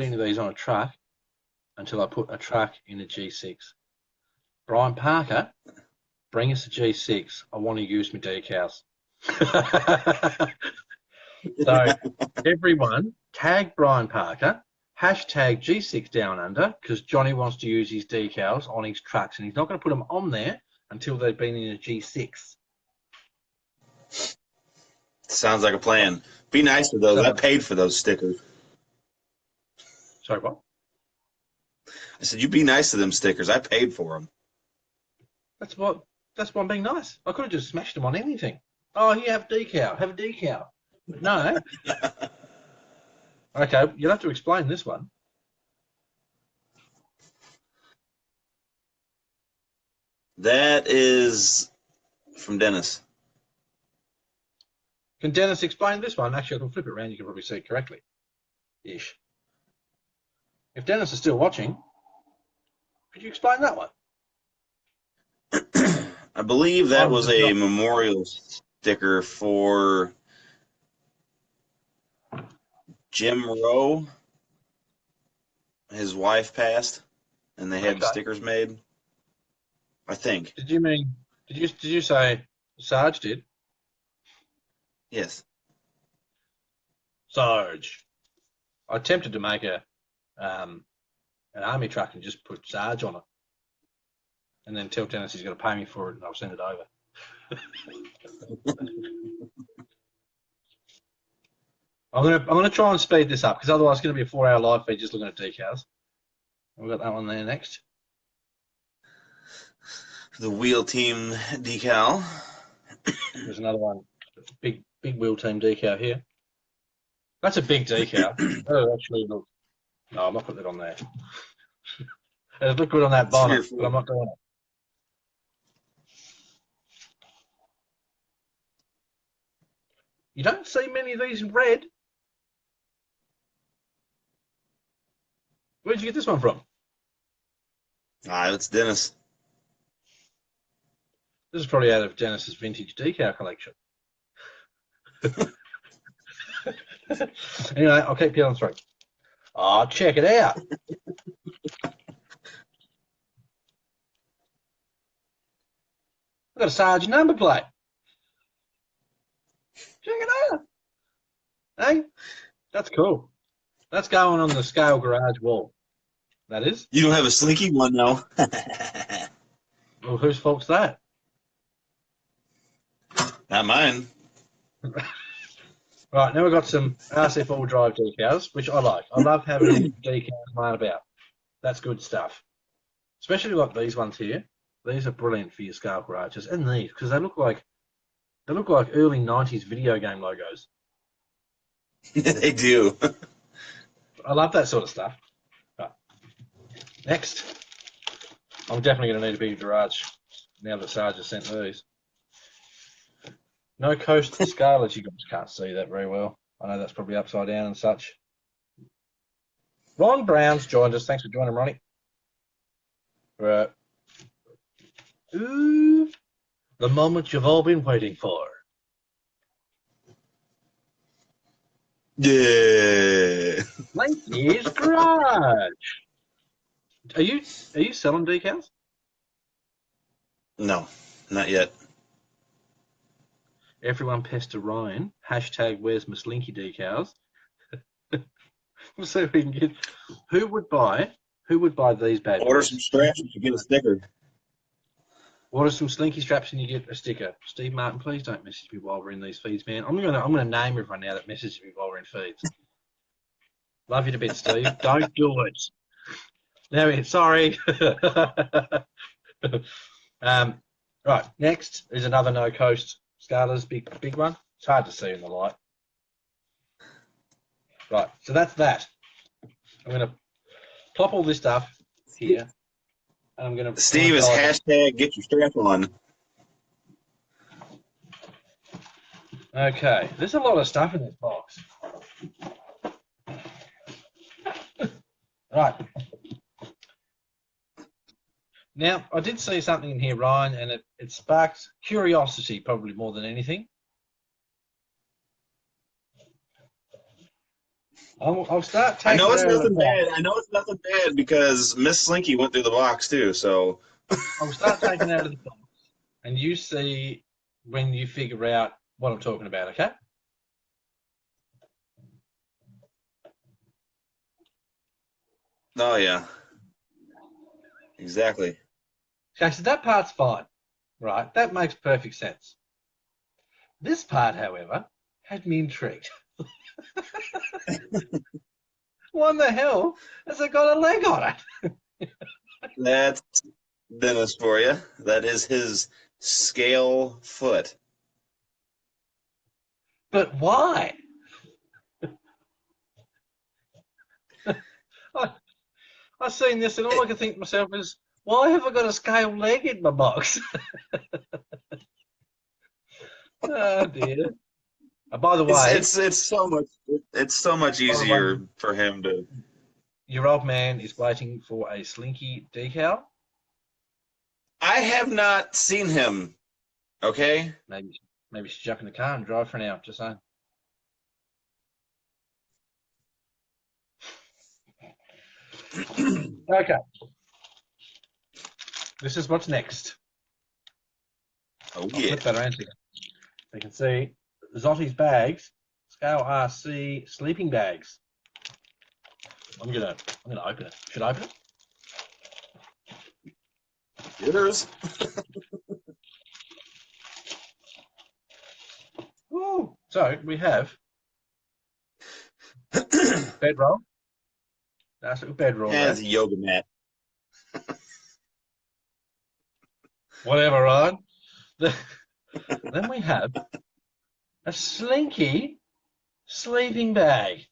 any of these on a truck until I put a truck in a G6. Brian Parker, bring us a G6. I want to use my decals. So everyone tag Brian Parker, hashtag G6 Down Under, because Johnny wants to use his decals on his trucks, and he's not going to put them on there until they've been in a G6. Sounds like a plan. Be nice to those. I paid for those stickers. Sorry, what? I said, you be nice to them stickers. I paid for them. That's what I'm being nice. I could have just smashed them on anything. Oh, here, have a decal. But no. Okay, you'll have to explain this one. That is from Dennis. Can Dennis explain this one? Actually, I can flip it around. You can probably see it correctly. Ish. If Dennis is still watching, could you explain that one? I believe that was a memorial sticker for Jim Rowe. His wife passed, and they had stickers made. I think. Did you say Sarge did? Yes. Sarge. I attempted to make an army truck and just put Sarge on it, and then tell Dennis he's going to pay me for it, and I'll send it over. I'm gonna try and speed this up because otherwise it's going to be a 4-hour live feed just looking at decals. We've got that one there next. The wheel team decal. There's another one. Big wheel team decal here. That's a big decal. Oh, actually, look. No, I'm not putting it on there. It looked good on that bonnet, but I'm not doing it. You don't see many of these in red. Where'd you get this one from? It's Dennis. This is probably out of Dennis's vintage decal collection. Anyway, I'll keep peeling through. Oh, check it out. I've got a Sarge number plate. Check it out. Hey, that's cool. That's going on the scale garage wall. That is. You don't have a slinky one, though. Well, whose fault's that? Not mine. Right, now we've got some RC all drive decals, which I like. I love having decals laying about. That's good stuff. Especially like these ones here. These are brilliant for your scale garages, and these because they look like early '90s video game logos. They do. I love that sort of stuff. Right. Next, I'm definitely going to need a bigger garage now that Sarge has sent these. No coast scalers. You guys can't see that very well. I know that's probably upside down and such. Ron Brown's joined us. Thanks for joining, Ronnie. Right. Ooh, the moment you've all been waiting for. Yeah. Lanky's Garage. Are you selling decals? No, not yet. Everyone pester Ryan. Hashtag where's my slinky decals? We'll see if we can get. Who would buy these bad boys? Order some straps and you get a sticker. Order some slinky straps and you get a sticker. Steve Martin, please don't message me while we're in these feeds, man. I'm gonna name everyone now that messages me while we're in feeds. Love you to bits, Steve. Don't do it. Now, sorry. All Right, next is another no coast scalers, big one. It's hard to see in the light. Right, so that's that. I'm going to plop all this stuff here, and I'm going to. Steve is hashtag get your strap on. Okay, there's a lot of stuff in this box. Right. Now, I did see something in here, Ryan, and it sparked curiosity probably more than anything. I'll start taking I know it's it out of the nothing box. bad. I know it's nothing bad because Miss Slinky went through the box too. So I'll start taking it out of the box, and you see when you figure out what I'm talking about, okay? oh yeah, exactly. Okay, so that part's fine, right? That makes perfect sense. This part, however, had me intrigued. What in the hell has it got a leg on it? That's Dennis for you. That is his scale foot. But why? I've seen this and all I can think to myself is, why have I got a scale leg in my box? Oh dear. By the way, it's so much easier for him to. your old man is waiting for a Slinky decal. I have not seen him. Okay. Maybe you should jump in the car and drive for an hour. Just saying. Okay. This is what's next. Oh I'll yeah. flip that around here. You can see Zotti's bags, Scale RC sleeping bags. I'm gonna open it. Should I open it? Yours. Ooh. So we have bedroll. Nice little bedroll there. Has a yoga mat. Whatever, Ryan. Then we have a Slinky sleeping bag.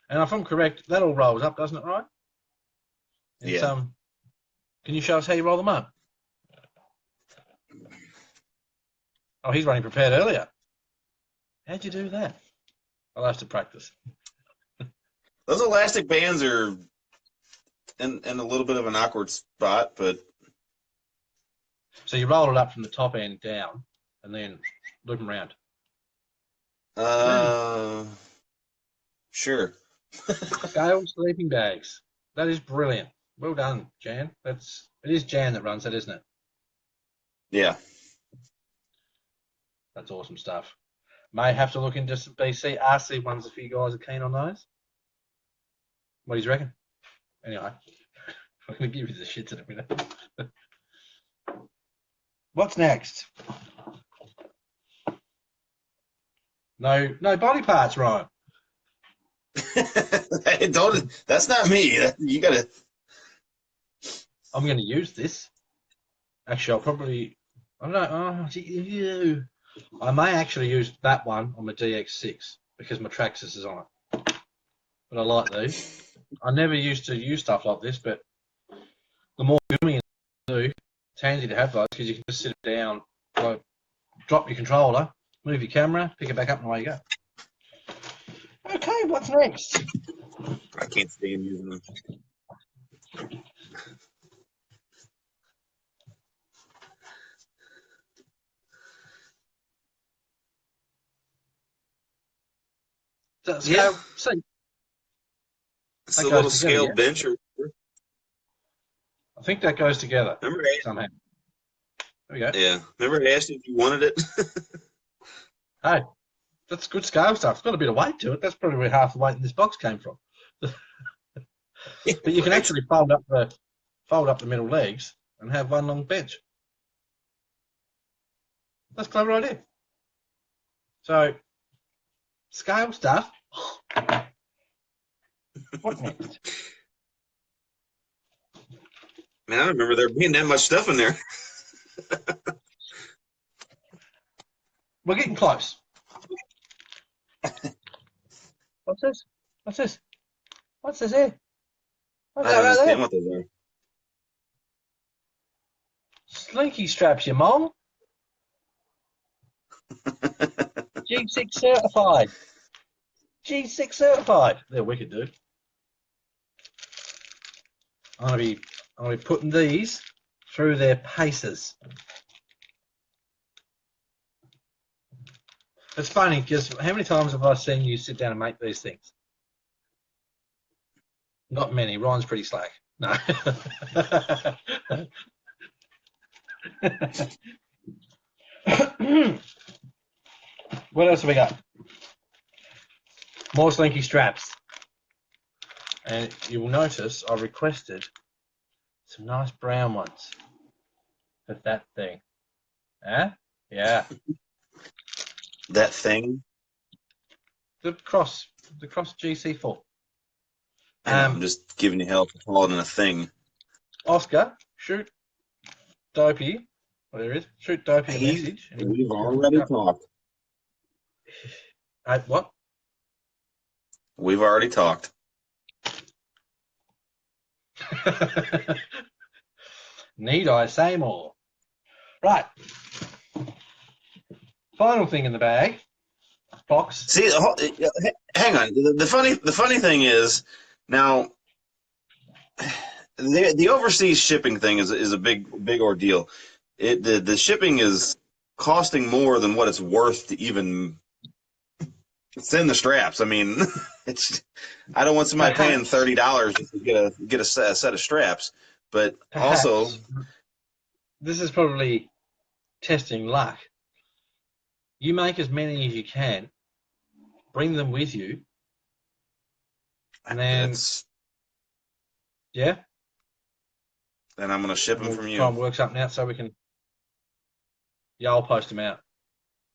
And if I'm correct, that all rolls up, doesn't it, Ryan? It's, Yeah. can you show us how you roll them up? Oh, he's running prepared earlier. How'd you do that? I'll have to practice. Those elastic bands are in a little bit of an awkward spot, but So you roll it up from the top end down, and then loop them around. sure. Scale sleeping bags. That is brilliant. Well done, Jan. It is Jan that runs that, isn't it? Yeah. That's awesome stuff. May have to look into some BCRC ones if you guys are keen on those. What do you reckon? Anyway, I'm going to give you the shits in a minute. What's next? No body parts, Ryan. That's not me. You gotta. I'm going to use this. Actually, I'll probably. I don't know. I may actually use that one on my DX6 because my Traxxas is on it. But I like these. I never used to use stuff like this, but the more filming you do, it's handy to have those because you can just sit it down, like, drop your controller, move your camera, pick it back up, and away you go. Okay, what's next? I can't stand using them. Yeah. See, it's a little scale bench. I think that goes together somehow. There we go. Yeah. Remember I asked you if you wanted it? Hey, that's good scale stuff. It's got a bit of weight to it. That's probably where half the weight in this box came from. But you can actually fold up the middle legs and have one long bench. That's a clever idea. So, scale stuff. What next? Man, I don't remember there being that much stuff in there. We're getting close. What's this? What's this? What's this here? What's I that don't right there? understand what those are. Slinky straps, you mom. G6 certified. G6 certified. They're wicked, dude. I'm gonna be putting these through their paces. It's funny because how many times have I seen you sit down and make these things? Not many. Ryan's pretty slack. No. What else have we got? More slinky straps. And you will notice I requested some nice brown ones for that thing. Huh? Yeah. That thing? The cross GC4. I know, I'm just giving you hell for calling it a thing. Oscar, shoot Dopey, whatever it is, shoot Dopey a message. And We've already talked. What? We've already talked. Need I say more? Right. Final thing in the bag. Box. See, hang on. The funny thing is, now the overseas shipping thing is a big ordeal. The shipping is costing more than what it's worth to even send the straps. I mean, I don't want somebody paying $30 just to get a set of straps, but Perhaps. also This is probably testing luck. You make as many as you can, bring them with you, and then then I'm going to ship them from you. Try and work something out so we can. Yeah, I'll post them out.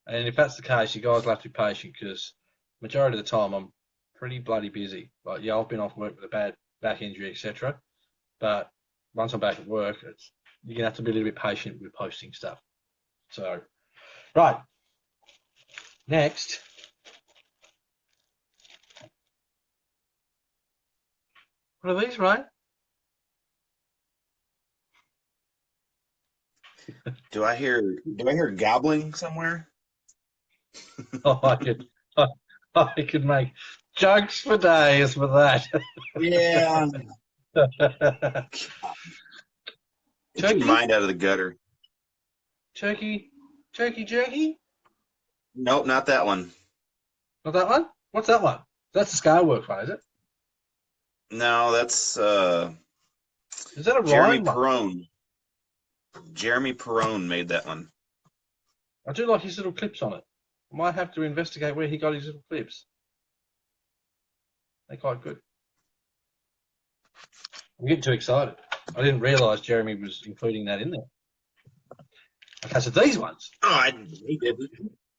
And if that's the case, you guys will have to be patient because majority of the time I'm pretty bloody busy. Like, yeah, I've been off work with a bad back injury, etc. But once I'm back at work, you're going to have to be a little bit patient with posting stuff. So, right. Next. What are these, Ryan? Do I hear gobbling somewhere? Oh, I could make jokes for days with that. Yeah. Get your mind out of the gutter. Turkey jerky? Nope, not that one. Not that one? What's that one? That's the Scarworks one, is it? No, that's Is that a Jeremy Ryan one? Perrone. Jeremy Perrone made that one. I do like his little clips on it. I might have to investigate where he got his little clips. They're quite good. I'm getting too excited. I didn't realise Jeremy was including that in there. Okay, so these ones. Oh, he didn't.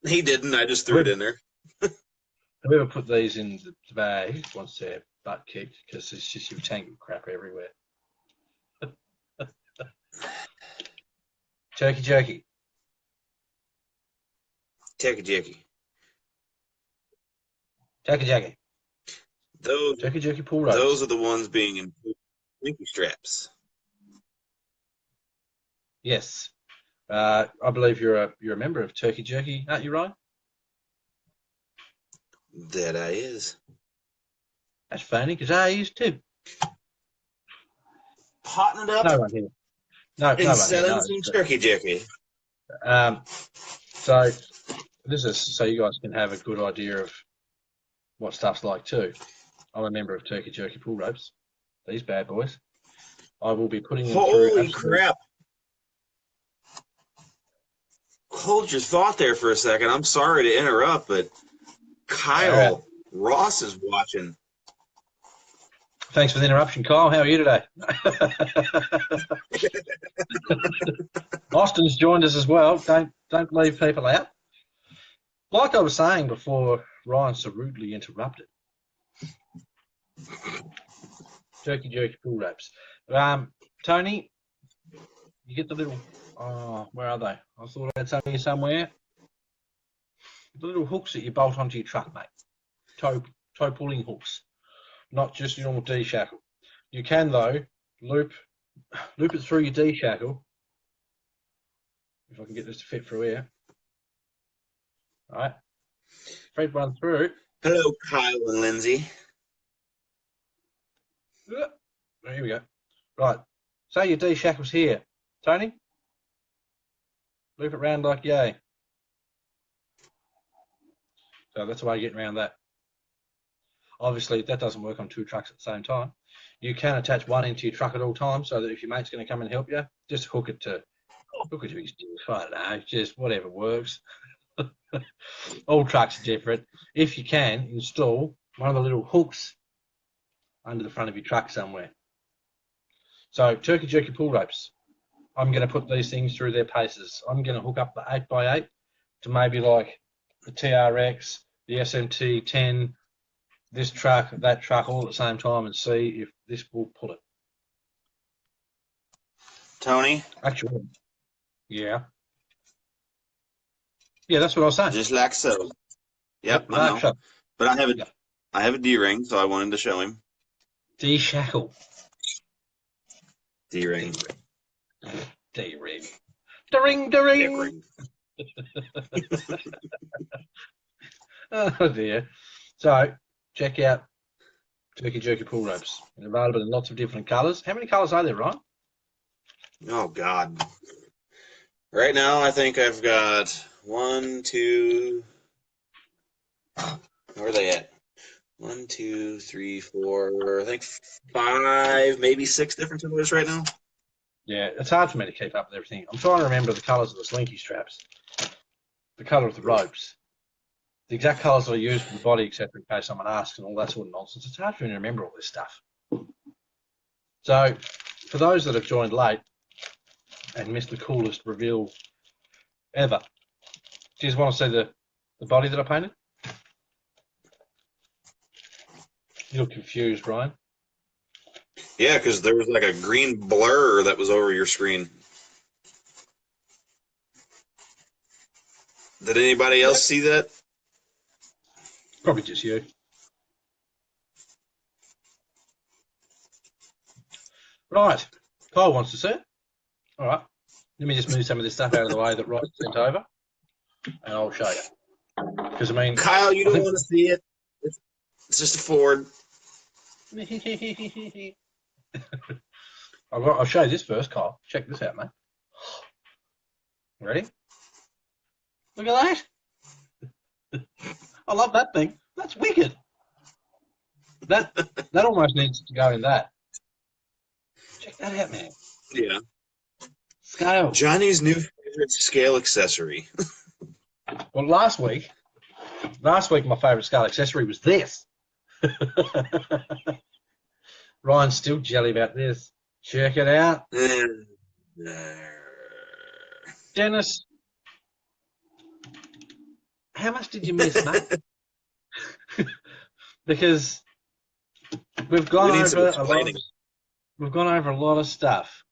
He didn't. I just threw it in there. Whoever put these in the bag wants their butt kicked because it's just your tangled crap everywhere. Turkey jerky. Turkey jerky. Turkey jerky. Those Turkey jerky pull ropes. Those are the ones being in slinky straps. Yes. I believe you're a member of Turkey Jerky, aren't you, Ryan? That I is. That's funny because I is too. Potting it up. No one here. No, and selling some turkey jerky. So this is so you guys can have a good idea of what stuff's like too. I'm a member of Turkey Jerky Pull Ropes. These bad boys. I will be putting them through. Holy crap! Hold your thought there for a second. I'm sorry to interrupt, but Kyle Ross is watching. Thanks for the interruption, Kyle. How are you today? Austin's joined us as well. Don't leave people out. Like I was saying before, Ryan so rudely interrupted. Turkey Jerky Pull Ropes. Tony, you get the little Oh, where are they? I thought I had some here somewhere. The little hooks that you bolt onto your truck, mate. Toe pulling hooks, not just your normal D shackle. You can though loop it through your D shackle. If I can get this to fit through here. All right. Thread one through. Hello, Kyle and Lindsay. Here we go. Right. Say your D shackle's here. Tony, loop it round like yay. So that's the way you're getting around that. Obviously, that doesn't work on two trucks at the same time. You can attach one into your truck at all times, so that if your mate's going to come and help you, just hook it to his dick. I don't know, just whatever works. All trucks are different. If you can, install one of the little hooks under the front of your truck somewhere. So turkey jerky pull ropes. I'm going to put these things through their paces. I'm going to hook up the 8x8 to maybe like the TRX, the SMT 10, this truck, that truck, all at the same time, and see if this will pull it. Tony? Actually, yeah. Yeah, that's what I was saying. Just like so. Yep, I know. So, But I have a D-ring, so I wanted to show him. D-shackle. D-ring. D-ring. Da-ring, da-ring. D-ring. Oh, dear. So, check out turkey jerky pull ropes. They're available in lots of different colours. How many colours are there, Ryan? Oh, God. Right now, I think I've got 1, 2... Where are they at? 1, 2, 3, 4, I think 5, maybe 6 different colors right now. Yeah, it's hard for me to keep up with everything. I'm trying to remember the colours of the slinky straps, the colour of the ropes, the exact colours that I use for the body, etc., in case someone asks, and all that sort of nonsense. It's hard for me to remember all this stuff. So, for those that have joined late and missed the coolest reveal ever, do you just want to see the body that I painted? You look confused, Ryan. Yeah, because there was like a green blur that was over your screen. Did anybody else see that? Probably just you. Right. Kyle wants to see it. All right. Let me just move some of this stuff out of the way that Ross sent over, and I'll show you. Because, I mean... Kyle, you don't want to see it. It's just a Ford. I'll show you this first, Kyle. Check this out, mate. Ready? Look at that. I love that thing. That's wicked. That almost needs to go in that. Check that out, man. Yeah. Scale. Johnny's new favorite scale accessory. Well, last week my favourite scale accessory was this. Ryan's still jelly about this. Check it out. Dennis, how much did you miss, mate? Because we've gone over a lot of stuff.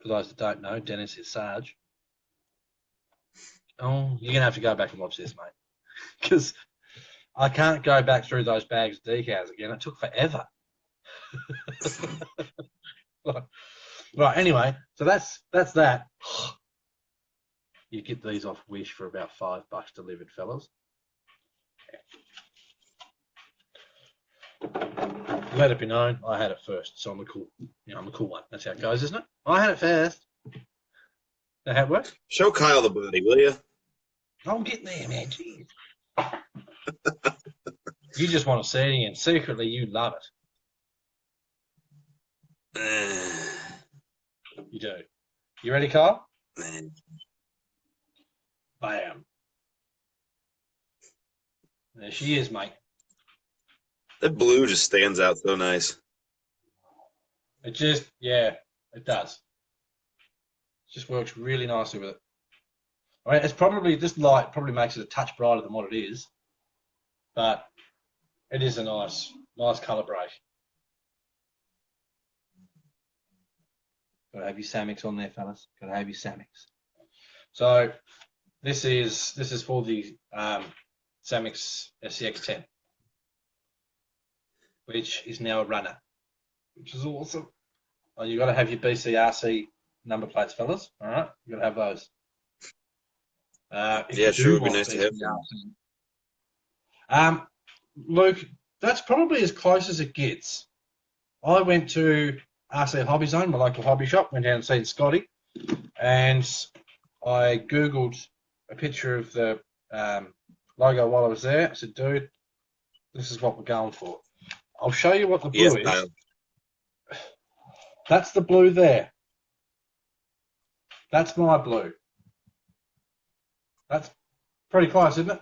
For those that don't know, Dennis is Sarge. Oh, you're gonna have to go back and watch this, mate, because I can't go back through those bags of decals again. It took forever. Right. Anyway, so that's that. You get these off Wish for about $5 delivered, fellas. Let it be known, I had it first, so I'm the cool one. That's how it goes, isn't it? I had it first. That how it works? Show Kyle the body, will you? I'm getting there, man. Jeez. You just want to see it, and secretly you love it. You do. You ready, Kyle? Bam. There she is, mate. That blue just stands out so nice. It just, yeah, it does. It just works really nicely with it. I mean, it's probably, this light probably makes it a touch brighter than what it is, but it is a nice colour break. Got to have your Samex on there, fellas. Got to have your Samex. So this is for the Samex SCX10, which is now a runner, which is awesome. Oh, you got to have your BCRC number plates, fellas. All right, you got to have those. If Yeah, you sure do would be want nice to have BCRC. Luke, that's probably as close as it gets. I went to RC Hobby Zone, my local hobby shop, went down and seen Scotty, and I Googled a picture of the logo while I was there. I said, dude, this is what we're going for. I'll show you what the blue Yes, is. Kyle. That's the blue there. That's my blue. That's pretty close, isn't it?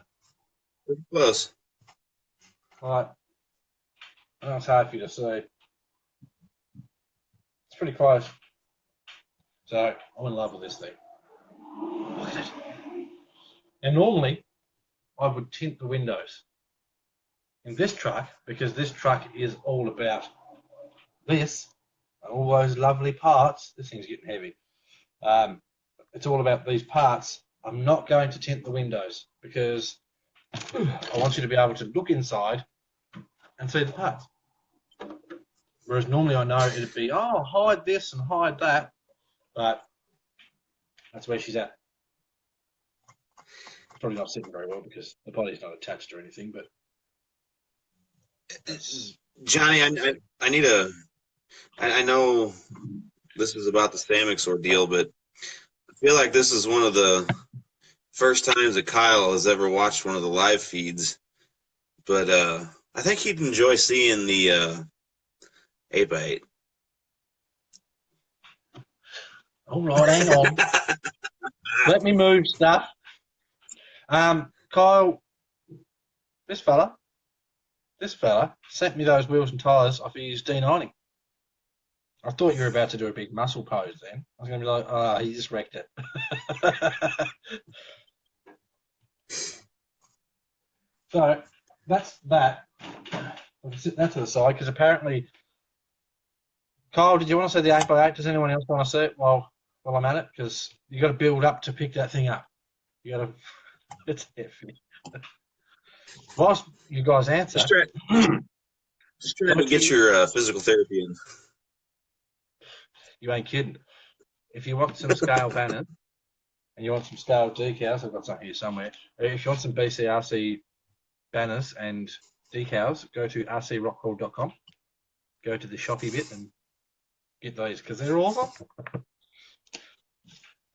Pretty close. Right. I know it's hard for you to see. It's pretty close. So I'm in love with this thing. Look at it. And normally I would tint the windows in this truck because this truck is all about this and all those lovely parts. This thing's getting heavy. It's all about these parts. I'm not going to tint the windows because I want you to be able to look inside and see the parts. Whereas normally I know it'd be, oh, hide this and hide that, but that's where she's at. It's probably not sitting very well because the body's not attached or anything, but Johnny, I need a. I know this is about the Samex ordeal, but I feel like this is one of the first times that Kyle has ever watched one of the live feeds. But I think he'd enjoy seeing the 8x8. all right, hang on. Let me move stuff. Kyle, this fella sent me those wheels and tyres off his D90. I thought you were about to do a big muscle pose then. I was going to be like, oh, he just wrecked it. So that's that. I'll sit that to the side because apparently, Kyle, did you want to see the 8x8? Does anyone else want to see it while I'm at it? Because you got to build up to pick that thing up. You got to. It's heavy. Whilst you guys answer, Just trying to get your physical therapy in. you ain't kidding. If you want some scale banners and you want some scale decals, I've got some here somewhere. If you want some BCRC banners and decals, go to rcrockcrawl.com. Go to the shoppy bit and get those because they're awesome.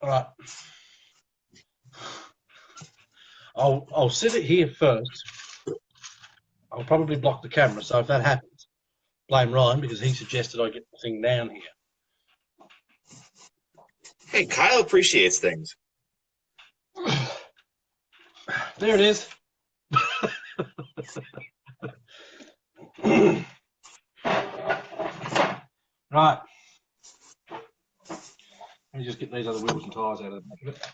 All right. I'll sit it here first. I'll probably block the camera, so if that happens, blame Ryan because he suggested I get the thing down here. Hey, Kyle appreciates things. There it is. Right. Let me just get these other wheels and tyres out of the back of it.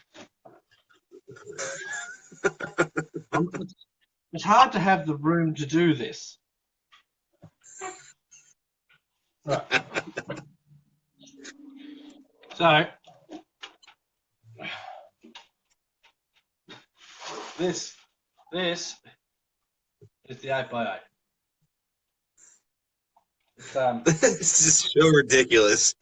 It's hard to have the room to do this. Right. So, this is the 8x8. This is so ridiculous.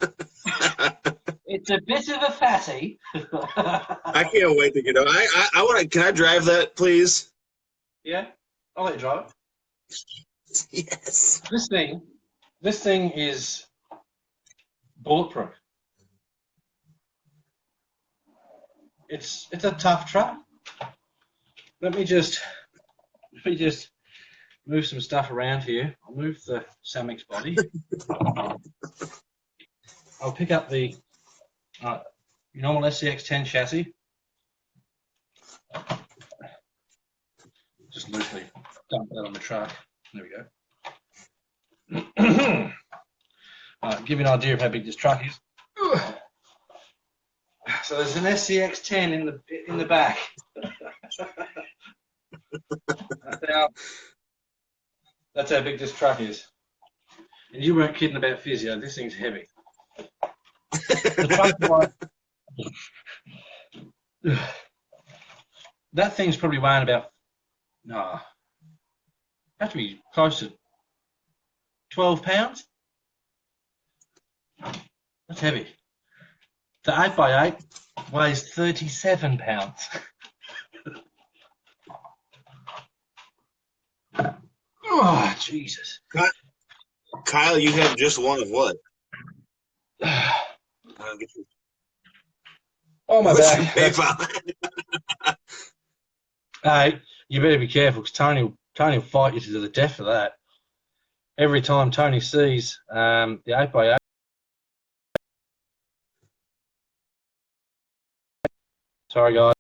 It's a bit of a fatty. I can't wait to get on. I want to. Can I drive that, please? Yeah, I'll let you drive it. Yes. This thing is bulletproof. It's a tough truck. Let me just move some stuff around here. I'll move the Samex body. I'll pick up the normal SCX10 chassis. Just loosely dump that on the truck. There we go. Give you an idea of how big this truck is. So there's an SCX10 in the back. That's how big this truck is. And you weren't kidding about physio. This thing's heavy. The truck was, that thing's probably weighing about, have to be close to 12 pounds. That's heavy. The 8x8 weighs 37 pounds. Oh, Jesus. Kyle, you have just one of what? Get your, Oh, my what's your back. PayPal? Hey, you better be careful because Tony will fight you to the death for that. Every time Tony sees the 8x8, sorry guys,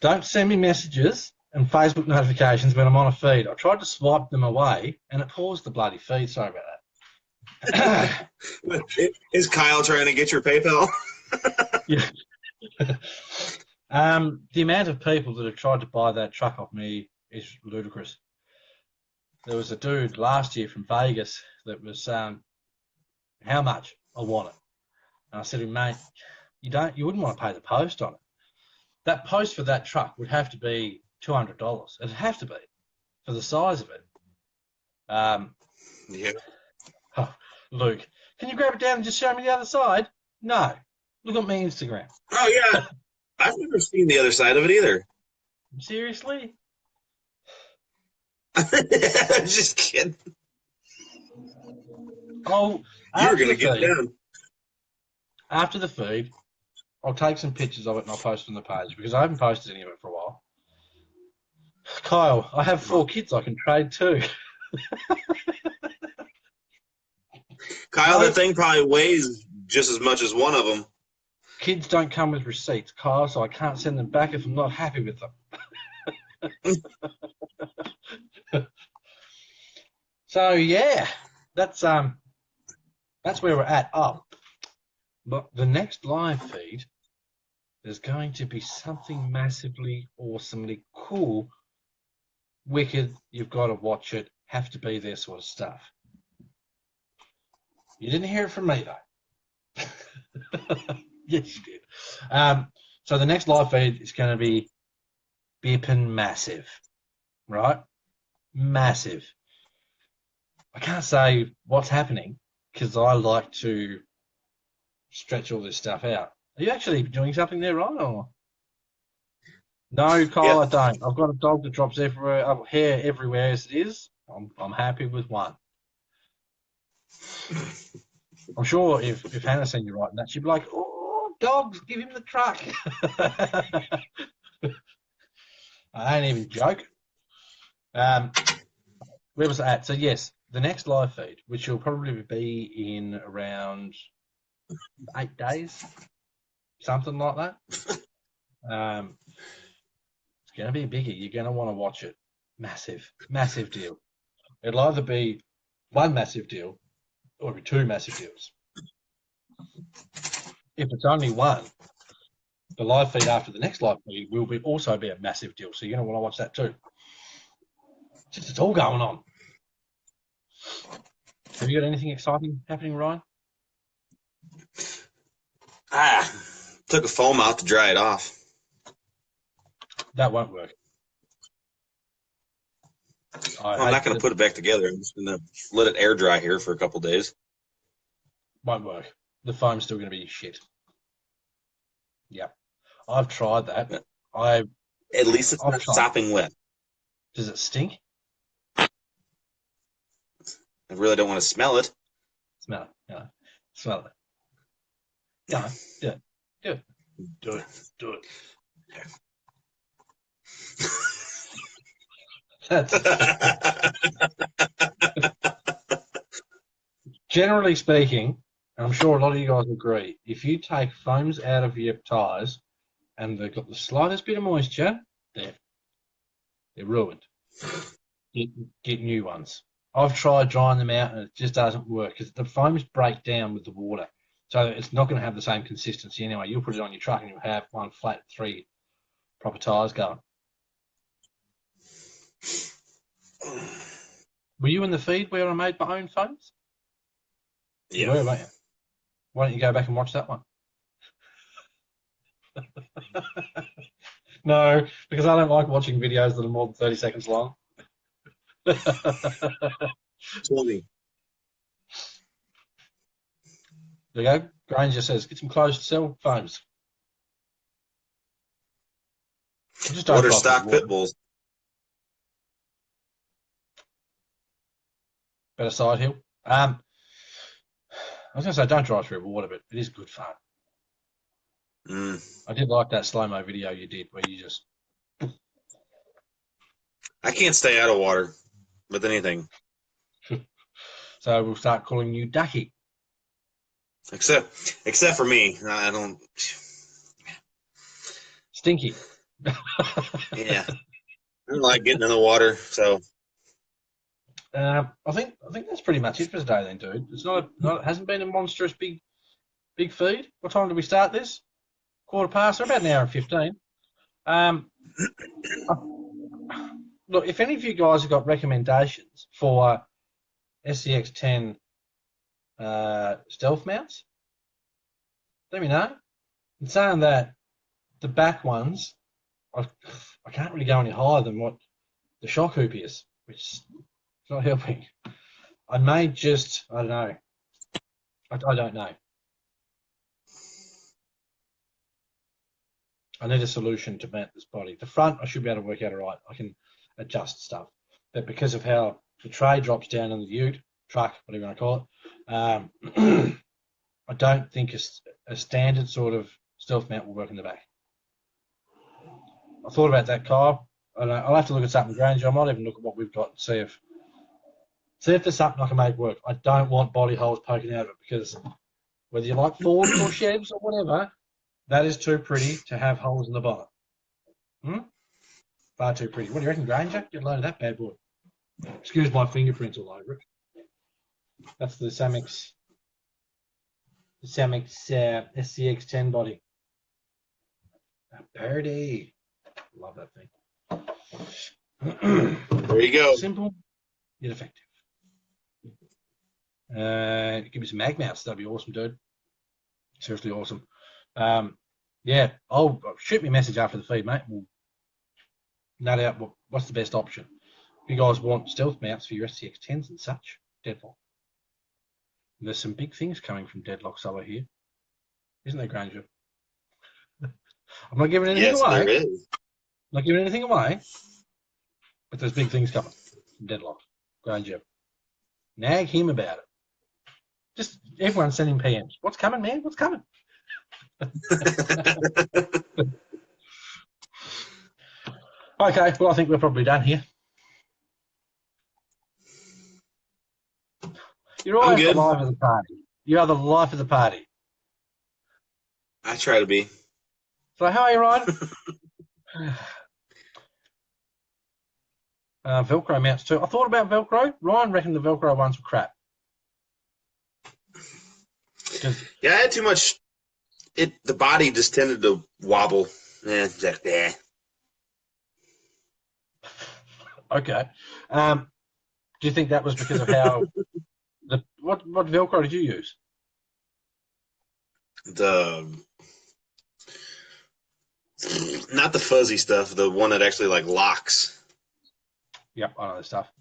don't send me messages and Facebook notifications when I'm on a feed. I tried to swipe them away and it paused the bloody feed. Sorry about that. Is Kyle trying to get your PayPal? Yeah. The amount of people that have tried to buy that truck off me is ludicrous. There was a dude last year from Vegas that was, how much? I want it. And I said to him, mate, you wouldn't want to pay the post on it. That post for that truck would have to be $200. It'd have to be for the size of it. Yeah. Oh, Luke, can you grab it down and just show me the other side? No. Look at my Instagram. Oh, yeah. I've never seen the other side of it either. Seriously? I'm just kidding. Oh, You're going to get down. after the feed, I'll take some pictures of it and I'll post on the page because I haven't posted any of it for a while. Kyle, I have 4 kids I can trade too. Kyle, that thing probably weighs just as much as one of them. Kids don't come with receipts, Kyle, so I can't send them back if I'm not happy with them. So yeah, that's where we're at. Oh, but the next live feed is going to be something massively, awesomely cool, wicked. You've got to watch it. Have to be there sort of stuff. You didn't hear it from me though. Yes, you did. So the next live feed is going to be bippin' massive, right? Massive. I can't say what's happening because I like to stretch all this stuff out. Are you actually doing something there, Ryan? Or? No, Kyle, I don't. I've got a dog that drops everywhere, hair everywhere as it is. I'm happy with one. I'm sure if Hannah seen you writing that, she'd be like, "Oh, dogs, give him the truck." I ain't even joking. Where was that? So yes, the next live feed, which will probably be in around 8 days, something like that. It's going to be a biggie. You're going to want to watch it. Massive, massive deal. It'll either be one massive deal or it'll be 2 massive deals. If it's only one, the live feed after the next live feed will also be a massive deal. So you're going to want to watch that too. It's all going on. Have you got anything exciting happening, Ryan? Took a foam out to dry it off. That won't work. I'm not going to put it back together. I'm just going to let it air dry here for a couple days. Won't work. The foam's still going to be shit. Yeah. I've tried that. At least it's not sopping wet. Does it stink? I really don't want to smell it. Smell it. Yeah. Smell it. No. Do it. Do it. Do it. Do it. Generally speaking, I'm sure a lot of you guys agree, if you take foams out of your tyres and they've got the slightest bit of moisture, they're ruined. Get new ones. I've tried drying them out and it just doesn't work because the foams break down with the water. So it's not going to have the same consistency anyway. You'll put it on your truck and you'll have one flat 3 proper tyres going. Were you in the feed where I made my own foams? Yeah. You were, weren't you? Why don't you go back and watch that one? No, because I don't like watching videos that are more than 30 seconds long. 20. There you go. Granger says, get some closed cell phones. Just don't What are drive through stock water. pit bulls? Better side hill. I was going to say don't drive through water, but it is good fun. Mm. I did like that slow-mo video you did where you just... I can't stay out of water with anything. So we'll start calling you Ducky. Except for me. I don't. Stinky. Yeah. I don't like getting in the water, so. I think that's pretty much it for today then, dude. It's not it hasn't been a monstrous big feed. What time did we start this? 15:15, so about an hour and 15. Look, if any of you guys have got recommendations for SCX10 stealth mounts, let me know. I'm saying that the back ones, I can't really go any higher than what the shock hoop is, which is not helping. I may just, I don't know. I don't know. I need a solution to mount this body. The front, I should be able to work out all right. I can adjust stuff. But because of how the tray drops down in the ute, truck, whatever you want to call it, I don't think a standard sort of stealth mount will work in the back. I thought about that, Kyle. I'll have to look at something, Granger. I might even look at what we've got and see if there's something I can make work. I don't want body holes poking out of it because whether you like Fords or Chevs or whatever, that is too pretty to have holes in the bottom. Far too pretty. What do you reckon, Granger? Get a load of that bad boy. Excuse my fingerprints all over it. That's the Samex SCX10 body. A birdie. Love that thing. There you go. Simple yet effective. Give me some mag mounts. That'd be awesome, dude. Seriously awesome. Yeah, I'll shoot me a message after the feed, mate. We'll nut out what's the best option. If you guys want stealth mounts for your SCX10s and such, Deadlock. There's some big things coming from Deadlock Solo here. Isn't there, Granger? I'm not giving anything away. There is. Not giving anything away. But there's big things coming from Deadlock. Granger. Nag him about it. Just everyone send him PMs. What's coming, man? What's coming? Okay, well, I think we're probably done here. You're always the life of the party. You are the life of the party. I try to be. So how are you, Ryan? Velcro mounts too. I thought about Velcro. Ryan reckoned the Velcro ones were crap. Yeah, I had too much. The body just tended to wobble. Yeah. Okay. Do you think that was because of how what Velcro did you use? Not the fuzzy stuff, the one that actually like locks. Yep, I know the stuff.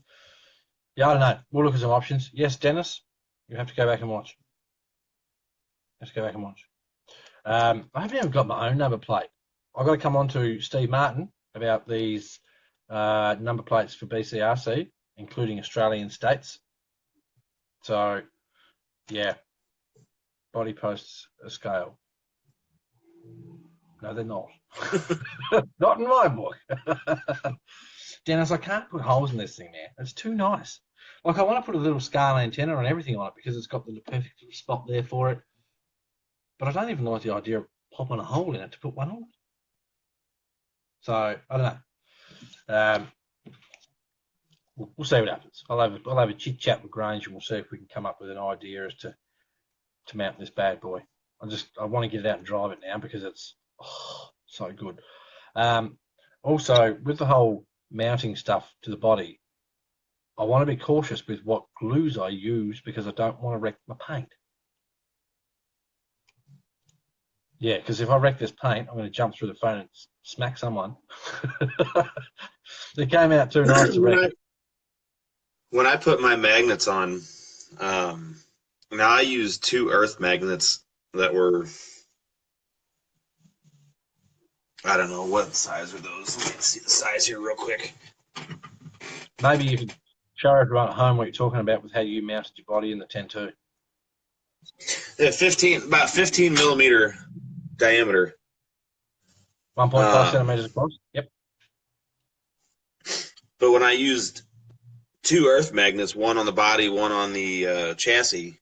Yeah, I don't know. We'll look at some options. Yes, Dennis, you have to go back and watch. Let's go back and watch. I haven't even got my own number plate. I've got to come on to Steve Martin about these number plates for BCRC, including Australian states. So, yeah, body posts a scale. No, they're not. Not in my book. Dennis, I can't put holes in this thing, man. It's too nice. Like, I want to put a little scale antenna and everything on it because it's got the perfect spot there for it. But I don't even like the idea of popping a hole in it to put one on. So, I don't know. We'll see what happens. I'll have a chit chat with Grange and we'll see if we can come up with an idea as to mount this bad boy. I want to get it out and drive it now because it's so good. Also, with the whole mounting stuff to the body, I want to be cautious with what glues I use because I don't want to wreck my paint. Yeah, because if I wreck this paint, I'm going to jump through the phone and smack someone. It came out too nice to wreck it. When I put my magnets on, now I used 2 earth magnets that were, I don't know, what size are those? Let me see the size here real quick. Maybe you could show everyone at home what you're talking about with how you mounted your body in the 10-2. They're about 15 millimeter diameter. 1.5 centimeters across. Yep. But when I used 2 earth magnets, one on the body, one on the chassis,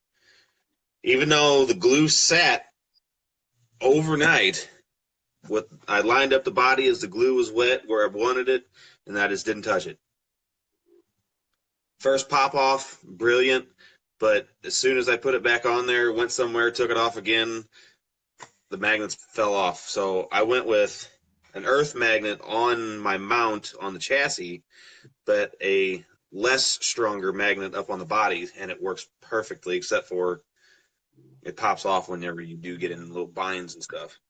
even though the glue sat overnight, I lined up the body as the glue was wet where I wanted it, and I just didn't touch it. First pop off, brilliant, but as soon as I put it back on there, went somewhere, took it off again, the magnets fell off. So I went with an earth magnet on my mount on the chassis, but a less stronger magnet up on the body, and it works perfectly, except for it pops off whenever you do get in little binds and stuff.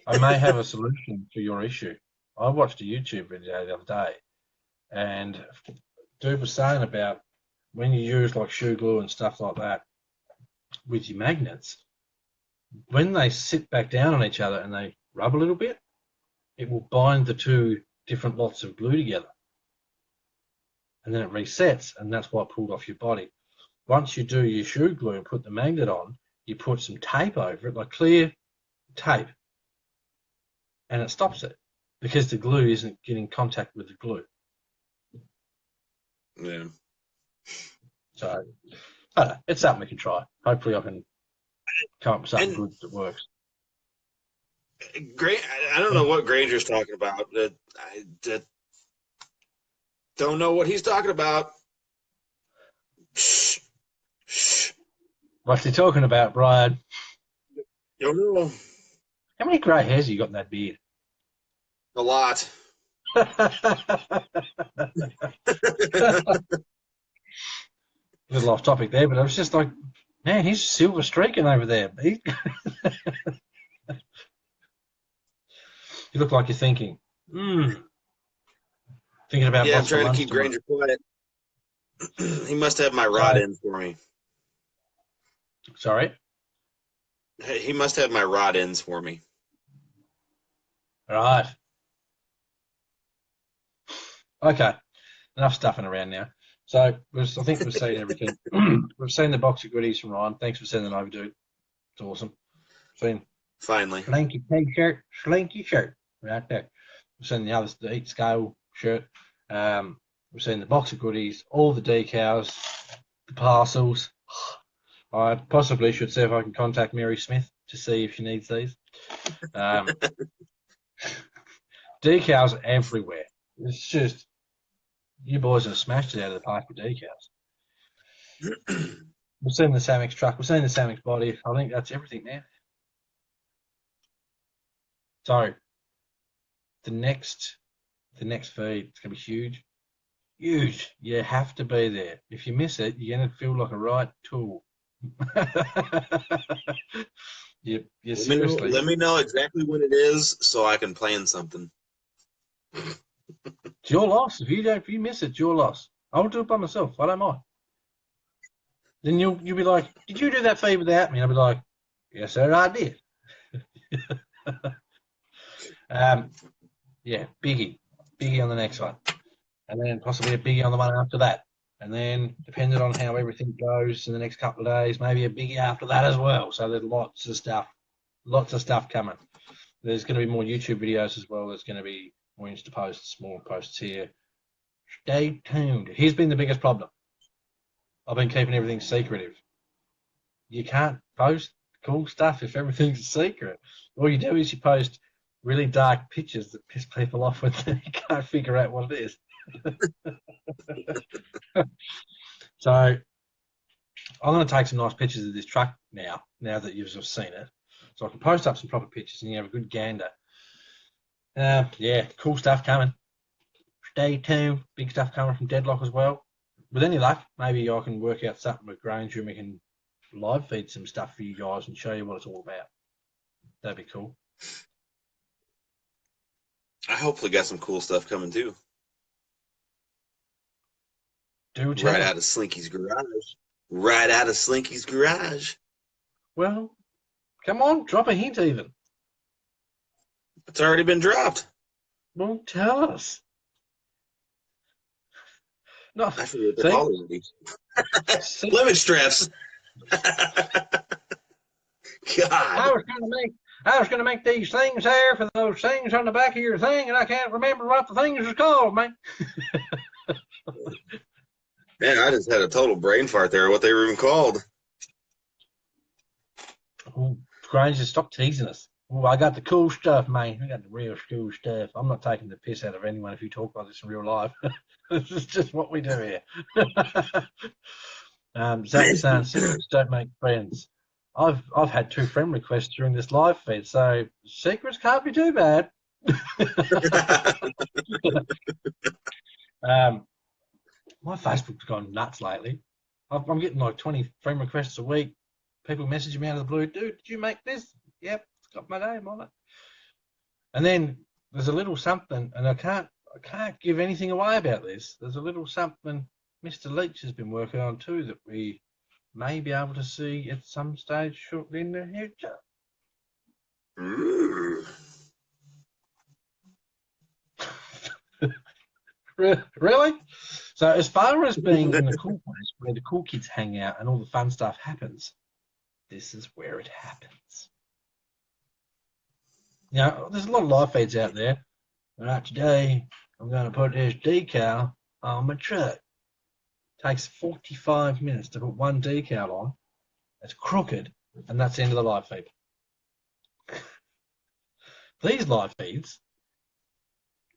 I may have a solution to your issue. I watched a YouTube video the other day, and dude was saying about when you use like shoe glue and stuff like that with your magnets, when they sit back down on each other and they rub a little bit, it will bind the two different lots of glue together. And then it resets, and that's why it pulled off your body. Once you do your shoe glue and put the magnet on, you put some tape over it, like clear tape, and it stops it because the glue isn't getting contact with the glue. Yeah. So, I don't know, it's something we can try. Hopefully I can come up with something good that works. Great. I don't know what Granger's talking about. I don't know what he's talking about. Shh. Shh. What's he talking about, Brian? Don't know. How many grey hairs have you got in that beard? A lot. A little off topic there, but I was just like, man, he's silver streaking over there. You look like you're thinking, thinking about Yeah, I'm what's for trying to lunch keep tomorrow. Granger quiet. He must have my rod ends for me. Sorry? He must have my rod ends for me. Right. Okay. Enough stuffing around now. So I think we've seen everything. We've seen the box of goodies from Ryan. Thanks for sending them over, dude. It's awesome. Seen Finally. slinky shirt right there. We've seen the Eat Scale shirt. We've seen the box of goodies, all the decals, the parcels. I possibly should see if I can contact Mary Smith to see if she needs these. Decals everywhere. It's just, you boys have smashed it out of the park with decals. We've seen the Samex truck. We've seen the Samex body. I think that's everything now. So the next feed, it's going to be huge. Huge. You have to be there. If you miss it, you're going to feel like a right tool. you seriously. Let me know exactly when it is so I can plan something. It's your loss. If you miss it, it's your loss. I'll do it by myself. I don't mind. Then you'll be like, did you do that feed without me? And I'll be like, yes, sir, I did. Yeah, biggie on the next one, and then possibly a biggie on the one after that, and then depending on how everything goes in the next couple of days, maybe a biggie after that as well. So there's lots of stuff coming. There's going to be more YouTube videos as well. There's going to be more Insta posts, more posts here. Stay tuned. Here's been the biggest problem. I've been keeping everything secretive. You can't post cool stuff if everything's a secret. All you do is you post really dark pictures that piss people off when they can't figure out what it is. So I'm going to take some nice pictures of this truck now that you've seen it. So I can post up some proper pictures and you have a good gander. Yeah, cool stuff coming. Stay tuned. Big stuff coming from Deadlock as well. With any luck, maybe I can work out something with Granger and we can live feed some stuff for you guys and show you what it's all about. That'd be cool. I hopefully got some cool stuff coming too. Do tell. Right out of Slinky's garage. Right out of Slinky's garage. Well, come on, drop a hint even. It's already been dropped. Well, tell us. No, I forget what they're see? called already. See? Limit straps. God. I was gonna make these things there for those things on the back of your thing, and I can't remember what the things was called, man. Man, I just had a total brain fart there. What they were even called? Oh, Granger, stop teasing us. Oh, I got the cool stuff, man. I got the real cool stuff. I'm not taking the piss out of anyone if you talk like this in real life. This is just what we do here. Zach saying secrets don't make friends. I've had 2 friend requests during this live feed, so secrets can't be too bad. My Facebook's gone nuts lately. I'm getting like 20 friend requests a week. People messaging me out of the blue, dude, did you make this? Yep, it's got my name on it. And then there's a little something, and I can't give anything away about this. There's a little something Mr. Leach has been working on too that we may be able to see at some stage shortly in the future. Ooh. Really? So as far as being in the cool place where the cool kids hang out and all the fun stuff happens, this is where it happens. Now, there's a lot of live feeds out there. All right, today I'm going to put this decal on my truck. It takes 45 minutes to put one decal on. It's crooked, and that's the end of the live feed. These live feeds,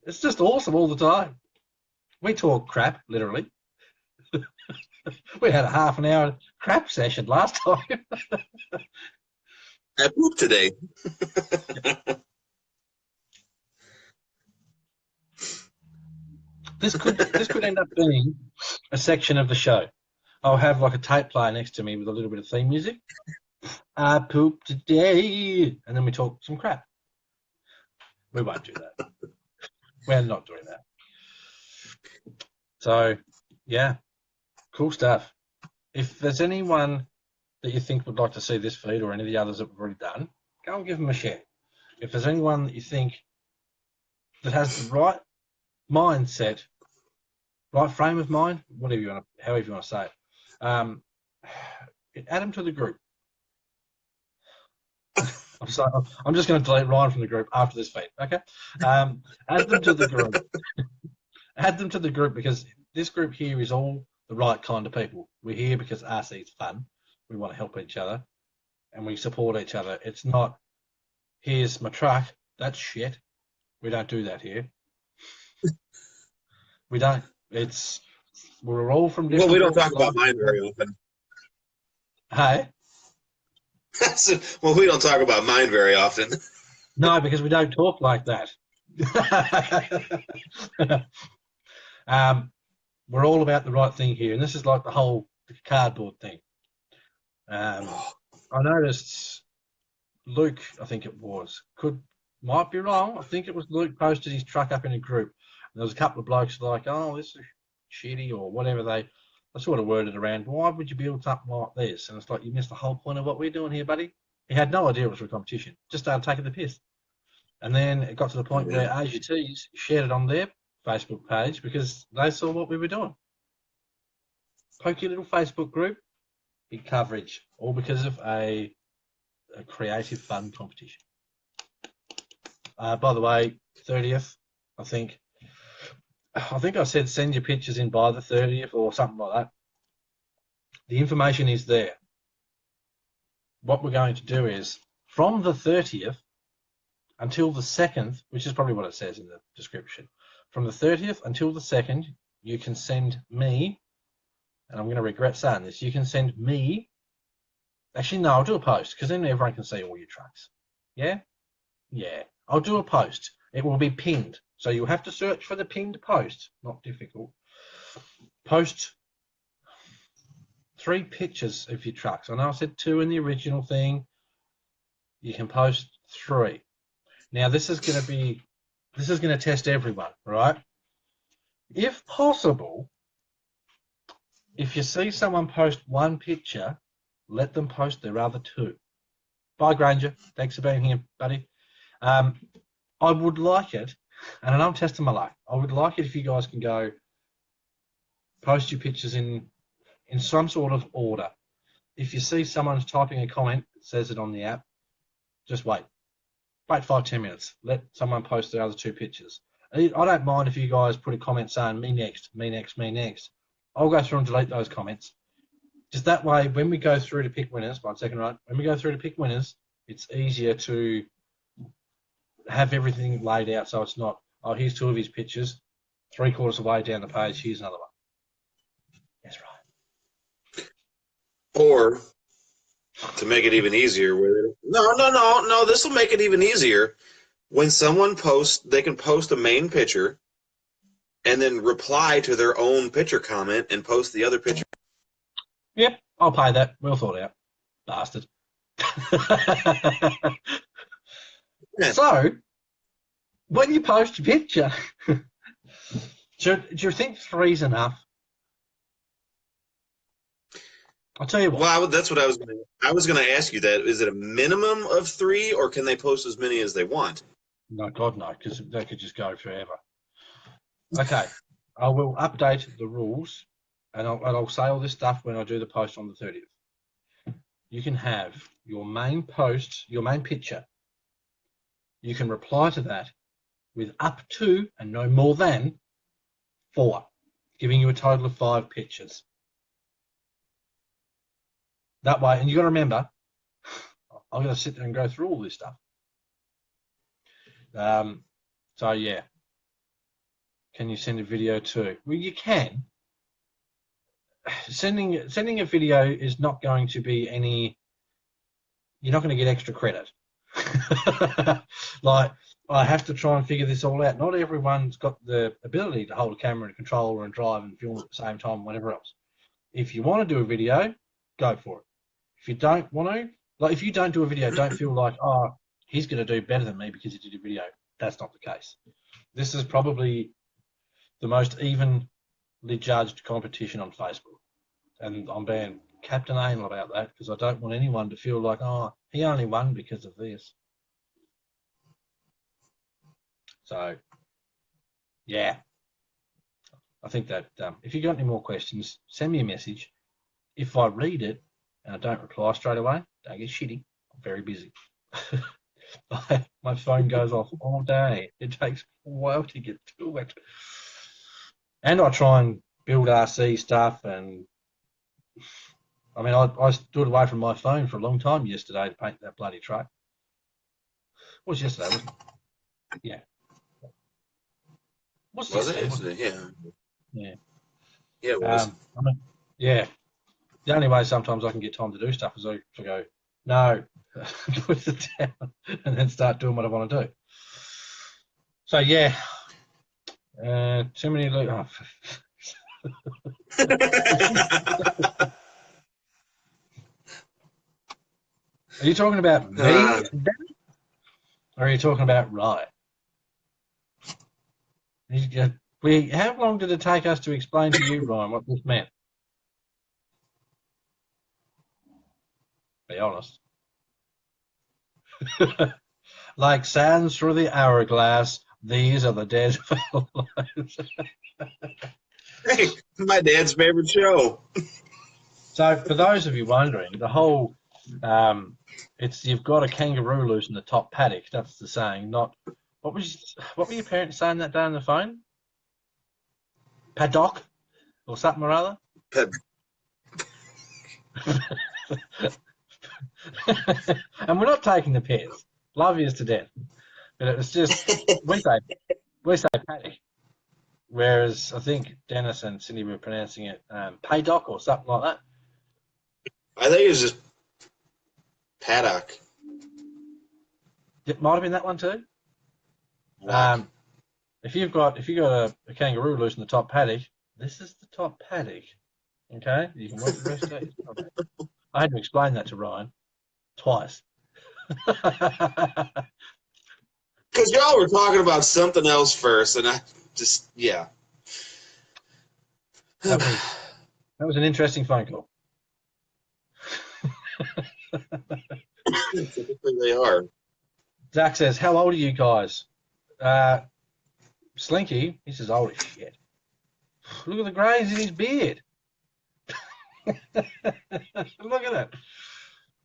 it's just awesome all the time. We talk crap, literally. We had a half an hour crap session last time. I pooped today. This could end up being a section of the show. I'll have like a tape player next to me with a little bit of theme music. I pooped today, and then we talk some crap. We won't do that. We're not doing that. So, yeah, cool stuff. If there's anyone that you think would like to see this feed or any of the others that we've already done, go and give them a share. If there's anyone that you think that has the right mindset, right frame of mind, however you want to say it, add them to the group. I'm just going to delete Ryan from the group after this feed. Okay, add them to the group. Add them to the group because this group here is all the right kind of people. We're here because RC is fun. We want to help each other, and we support each other. It's not, here's my truck. That's shit. We don't do that here. We don't. We're all from different. Well, we don't talk about mine very often. Hey. Well, we don't talk about mine very often. No, because we don't talk like that. We're all about the right thing here, and this is like the whole cardboard thing. I noticed Luke, I think it was, might be wrong. I think it was Luke posted his truck up in a group, and there was a couple of blokes like, "Oh, this is shitty," or whatever they sort of worded around. Why would you build something like this? And it's like, you missed the whole point of what we're doing here, buddy. He had no idea it was for a competition. Just started taking the piss. And then it got to the point where AGTs shared it on their Facebook page because they saw what we were doing. Pokey little Facebook group, big coverage, all because of a creative fun competition. By the way, 30th, I think I said send your pictures in by the 30th or something like that. The information is there. What we're going to do is from the 30th until the 2nd, which is probably what it says in the description, from the 30th until the 2nd, you can send me, and I'm going to regret saying this, you can send me, actually no, I'll do a post because then everyone can see all your trucks. Yeah? Yeah. I'll do a post. It will be pinned. So you'll have to search for the pinned post. Not difficult. Post 3 pictures of your trucks. I know I said 2 in the original thing. You can post 3. Now this is going to test everyone, right? If possible, if you see someone post one picture, let them post their other 2. Bye, Granger. Thanks for being here, buddy. I would like it, and I know I'm testing my luck. I would like it if you guys can go post your pictures in some sort of order. If you see someone's typing a comment that says it on the app, just wait. Wait 5-10 minutes. Let someone post the other 2 pictures. I don't mind if you guys put a comment saying me next, me next, me next. I'll go through and delete those comments. Just that way, when we go through to pick winners, 1 second, right? When we go through to pick winners, it's easier to have everything laid out so it's not, oh, here's 2 of his pictures, 3/4 of the way down the page, here's another one. That's right. Or to make it even easier, no, this will make it even easier. When someone posts, they can post a main picture and then reply to their own picture comment and post the other picture. Yep, I'll pay that. Well thought out. Bastard. So, when you post a picture, do you think 3's enough? I'll tell you what. Well, that's what I was going to ask you that. Is it a minimum of 3, or can they post as many as they want? No, God, no, because they could just go forever. Okay, I will update the rules, and I'll say all this stuff when I do the post on the 30th. You can have your main post, your main picture. You can reply to that with up to and no more than 4, giving you a total of 5 pictures. That way, and you got to remember, I'm going to sit there and go through all this stuff. So yeah, can you send a video too? Well, you can. Sending a video is not going to be any. You're not going to get extra credit. Like, I have to try and figure this all out. Not everyone's got the ability to hold a camera and a controller and drive and film at the same time, whatever else. If you want to do a video, go for it. If you don't want to, like, if you don't do a video, don't feel like, oh, he's going to do better than me because he did a video. That's not the case. This is probably the most evenly judged competition on Facebook. And I'm being Captain Anal about that because I don't want anyone to feel like, oh, he only won because of this. So, yeah. I think that if you got any more questions, send me a message. If I read it and I don't reply straight away, don't get shitty. I'm very busy. My phone goes off all day. It takes a while to get to it. And I try and build RC stuff, and I mean, I stood away from my phone for a long time yesterday to paint that bloody truck. It was yesterday, wasn't it? Yeah. Was it yesterday? Yeah. Yeah. Yeah, it was. I mean, yeah. The only way sometimes I can get time to do stuff is I go, no, put it down, and then start doing what I want to do. So, yeah. Too many... Oh. Are you talking about me, or are you talking about Rye? How long did it take us to explain to you, Ryan, what this meant? Be honest. Like sands through the hourglass, these are the dead fellows. Hey, my dad's favorite show. So, for those of you wondering, the whole it's you've got a kangaroo loose in the top paddock. That's the saying. Not what were your parents saying that day on the phone? Paddock or something or other. And we're not taking the piss. Love you to death, but it was just we say paddock, whereas I think Dennis and Cindy were pronouncing it paddock or something like that. I think it was just paddock. It might have been that one too. If you got a kangaroo loose in the top paddock, this is the top paddock. Okay, you can work the rest of it. I had to explain that to Ryan twice. Because y'all were talking about something else first, and I just, yeah. That was an interesting phone call. Typically they are. Zach says, how old are you guys? Slinky, he's as old as shit. Look at the grays in his beard. Look at it.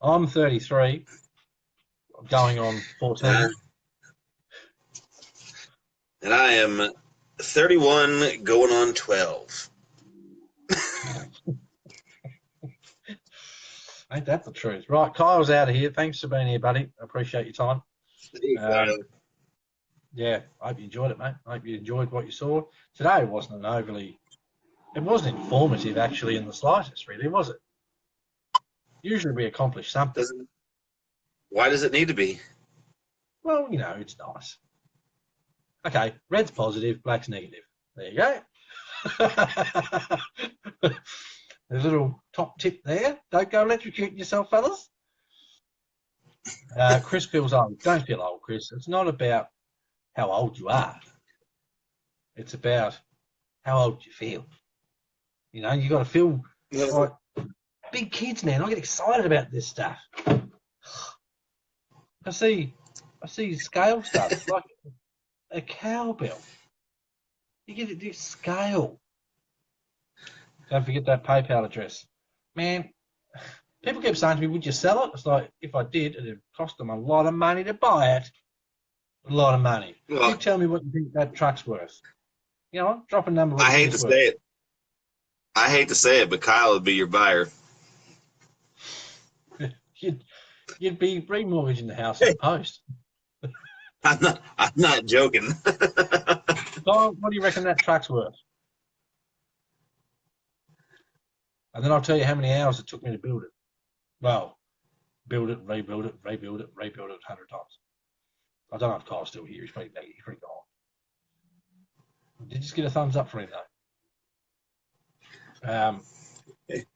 I'm 33, going on 14. And I am 31, going on 12. Ain't that the truth? Right, Kyle's out of here. Thanks for being here, buddy. I appreciate your time. Yeah, I hope you enjoyed it, mate. I hope you enjoyed what you saw. Today wasn't it wasn't informative actually in the slightest, really, was it? Usually we accomplish something. Why does it need to be? Well, you know, it's nice. Okay, red's positive, black's negative. There you go. A little top tip there. Don't go electrocuting yourself, fellas. Chris feels old. Don't feel old, Chris. It's not about how old you are. It's about how old you feel. You know, you got to feel like big kids, man. I get excited about this stuff. I see scale stuff like a cowbell. You get it, this scale. Don't forget that PayPal address, man. People keep saying to me, "Would you sell it?" It's like, if I did, it'd cost them a lot of money to buy it. A lot of money. You tell me what you think that truck's worth. You know, drop a number. I hate to say it. I hate to say it, but Kyle would be your buyer. You'd be remortgaging the house in the post. I'm not joking. So what do you reckon that truck's worth? And then I'll tell you how many hours it took me to build it. Well, build it, rebuild it, rebuild it, rebuild it 100 times. I don't know if Kyle's still here. He's pretty gone. Did you just get a thumbs up for him though?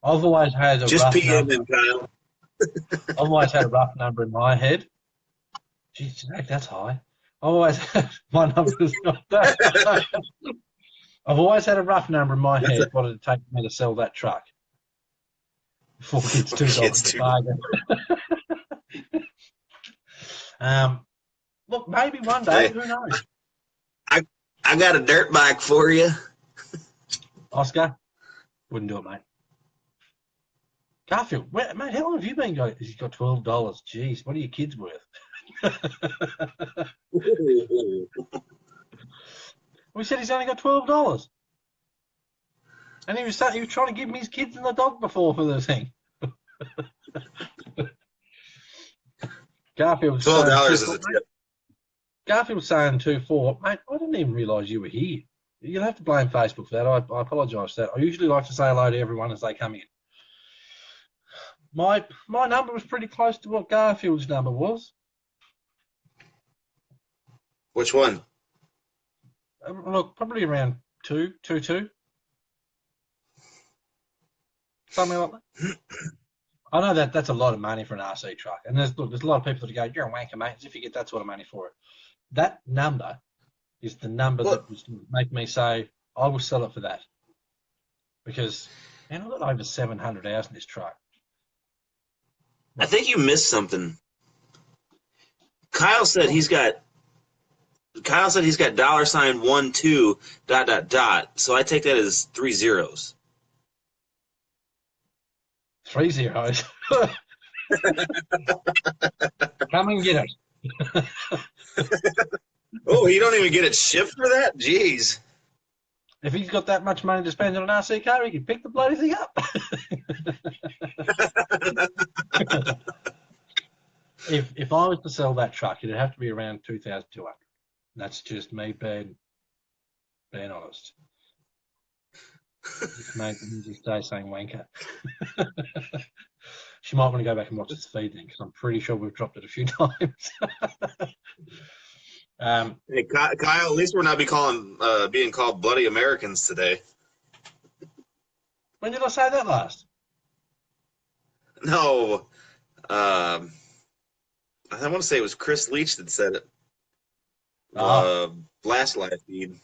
I've always had a just rough PM number. him, Kyle. I've always had a rough number in my head. Jeez, that's high. I've always had my number's not that high. I've always had a rough number in my head. What did it take me to sell that truck? 4 kids, $2 a bargain. Look, maybe one day. Hey, who knows? I got a dirt bike for you. Oscar, wouldn't do it, mate. Garfield, mate, how long have you been going? He's got $12. Jeez, what are your kids worth? We said he's only got $12. And he was trying to give me his kids and the dog before for the thing. Garfield's $12 is a tip. Garfield's saying 2-4. Mate, I didn't even realise you were here. You'll have to blame Facebook for that. I apologise for that. I usually like to say hello to everyone as they come in. My number was pretty close to what Garfield's number was. Which one? Look, probably around 2. Something like that. I know that's a lot of money for an RC truck. And there's a lot of people that go, you're a wanker, mate, as if you get that sort of money for it. That number is the number that was make me say, I will sell it for that. Because, man, I've got over 700 hours in this truck. I think you missed something. Kyle said he's got $$12. So I take that as 3 zeros. 3 zeros. Come and get it. Oh, you don't even get it shipped for that? Jeez. If he's got that much money to spend on an RC car, he can pick the bloody thing up. If I was to sell that truck, it'd have to be around 2,200. That's just me being honest. This mate just day saying wanker. She might want to go back and watch this feed then, because I'm pretty sure we've dropped it a few times. Hey, Kyle, at least we're not being called bloody Americans today. When did I say that last? No. I want to say it was Chris Leach that said it. Blast life feed.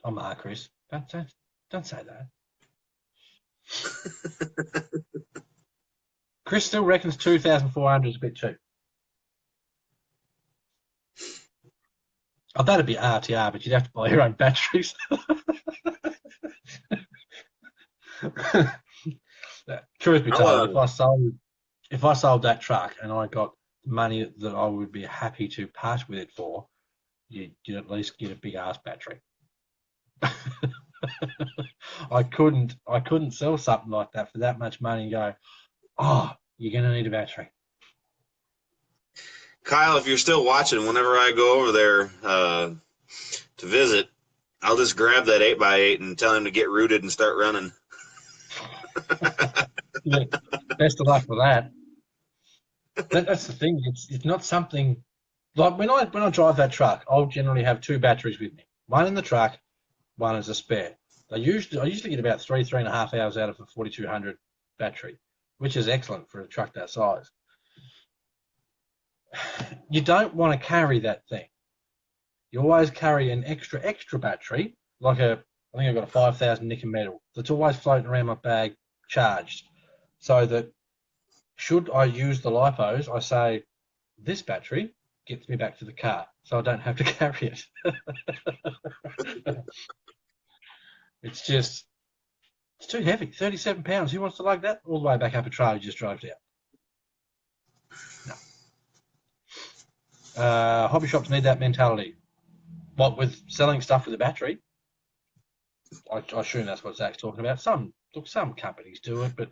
I'm Chris. Don't say that. Chris still reckons 2,400 is a bit cheap. Oh, that'd be RTR, but you'd have to buy your own batteries. Truth be told, if I sold that truck and I got money that I would be happy to part with it for, you'd at least get a big ass battery. I couldn't sell something like that for that much money and go, oh, you're going to need a battery. Kyle, if you're still watching, whenever I go over there to visit, I'll just grab that 8x8 and tell him to get rooted and start running. Yeah, best of luck with that. That's the thing. It's not something like when I drive that truck, I'll generally have two batteries with me. One in the truck, one as a spare. I usually get about 3.5 hours out of a 4200 battery, which is excellent for a truck that size. You don't want to carry that thing. You always carry an extra battery, I think I've got a 5,000 nickel metal that's always floating around my bag charged, so that should I use the lipos, I say, this battery gets me back to the car, so I don't have to carry it. It's too heavy, 37 pounds. Who wants to lug that all the way back up a trail you just drove down? No. Hobby shops need that mentality. What with selling stuff with a battery? I assume that's what Zach's talking about. Some companies do it, but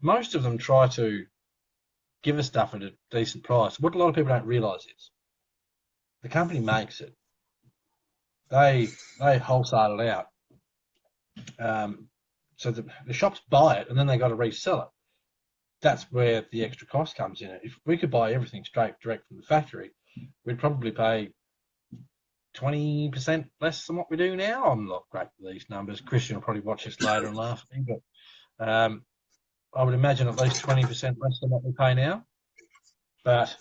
most of them try to give us stuff at a decent price. What a lot of people don't realise is the company makes it. They wholesale it out. So the shops buy it and then they got to resell it. That's where the extra cost comes in. If we could buy everything direct from the factory, we'd probably pay 20% less than what we do now. I'm not great with these numbers. Christian will probably watch this later and laugh at me, but I would imagine at least 20% less than what we pay now. But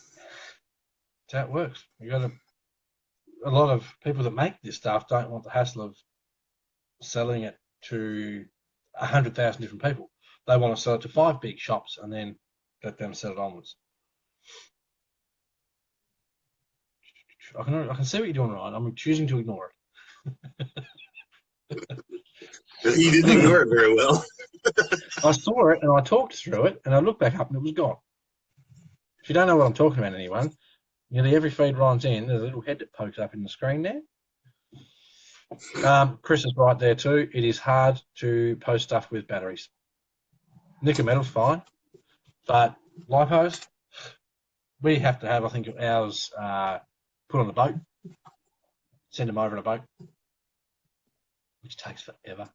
that's how it works. A lot of people that make this stuff don't want the hassle of selling it to 100,000 different people. They want to sell it to 5 big shops and then let them sell it onwards. I can see what you're doing, Ryan. I'm choosing to ignore it. You didn't ignore it very well. I saw it and I talked through it and I looked back up and it was gone. If you don't know what I'm talking about, anyone, nearly every feed Ryan's in, there's a little head that pokes up in the screen there. Chris is right there too. It is hard to post stuff with batteries. Nickel metal's fine, but lipos, we have to have, I think, ours put on a boat, send them over in a boat, which takes forever.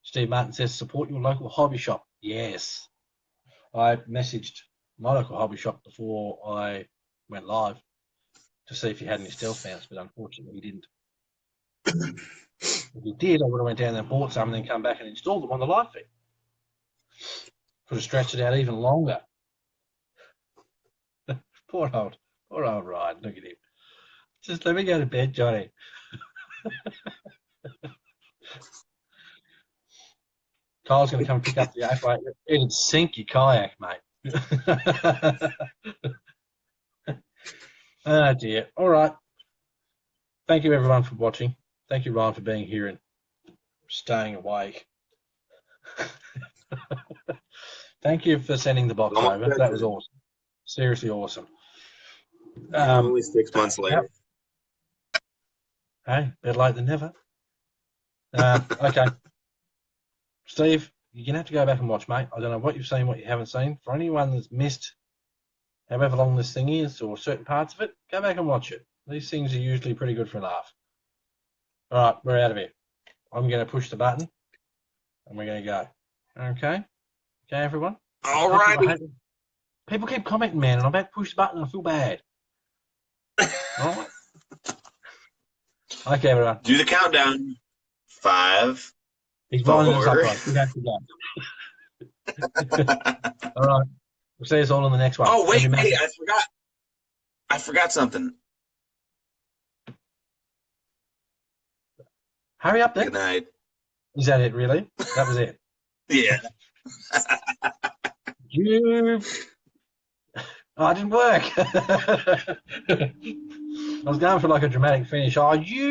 Steve Martin says, support your local hobby shop. Yes. I messaged my local hobby shop before I went live to see if he had any stealth mounts, but unfortunately he didn't. If he did, I would have went down there and bought some and then come back and installed them on the live feed. Could have stretched it out even longer. Poor old Ryan, look at him. Just let me go to bed, Johnny. Kyle's going to come pick up the 8x8. It'd sink your kayak, mate. Oh, dear. All right. Thank you, everyone, for watching. Thank you, Ryan, for being here and staying awake. Thank you for sending the box over. That was awesome. Seriously awesome. Only 6 months later. Hey, better late than never. Okay. Steve, you're going to have to go back and watch, mate. I don't know what you've seen, what you haven't seen. For anyone that's missed however long this thing is or certain parts of it, go back and watch it. These things are usually pretty good for a laugh. All right, we're out of here. I'm going to push the button and we're going to go. Okay? Okay, everyone? All right. People keep commenting, man, and I'm about to push the button and I feel bad. All right? Okay, everyone. Do the countdown. 5. He's winding us up, guys. We have to go. All right. We'll see us all in the next one. Oh, wait, Every man- wait, I forgot something. Hurry up Good then. night. Is that it, really? That was it. Yeah. You. Oh, it didn't work. I was going for like a dramatic finish. Oh, you.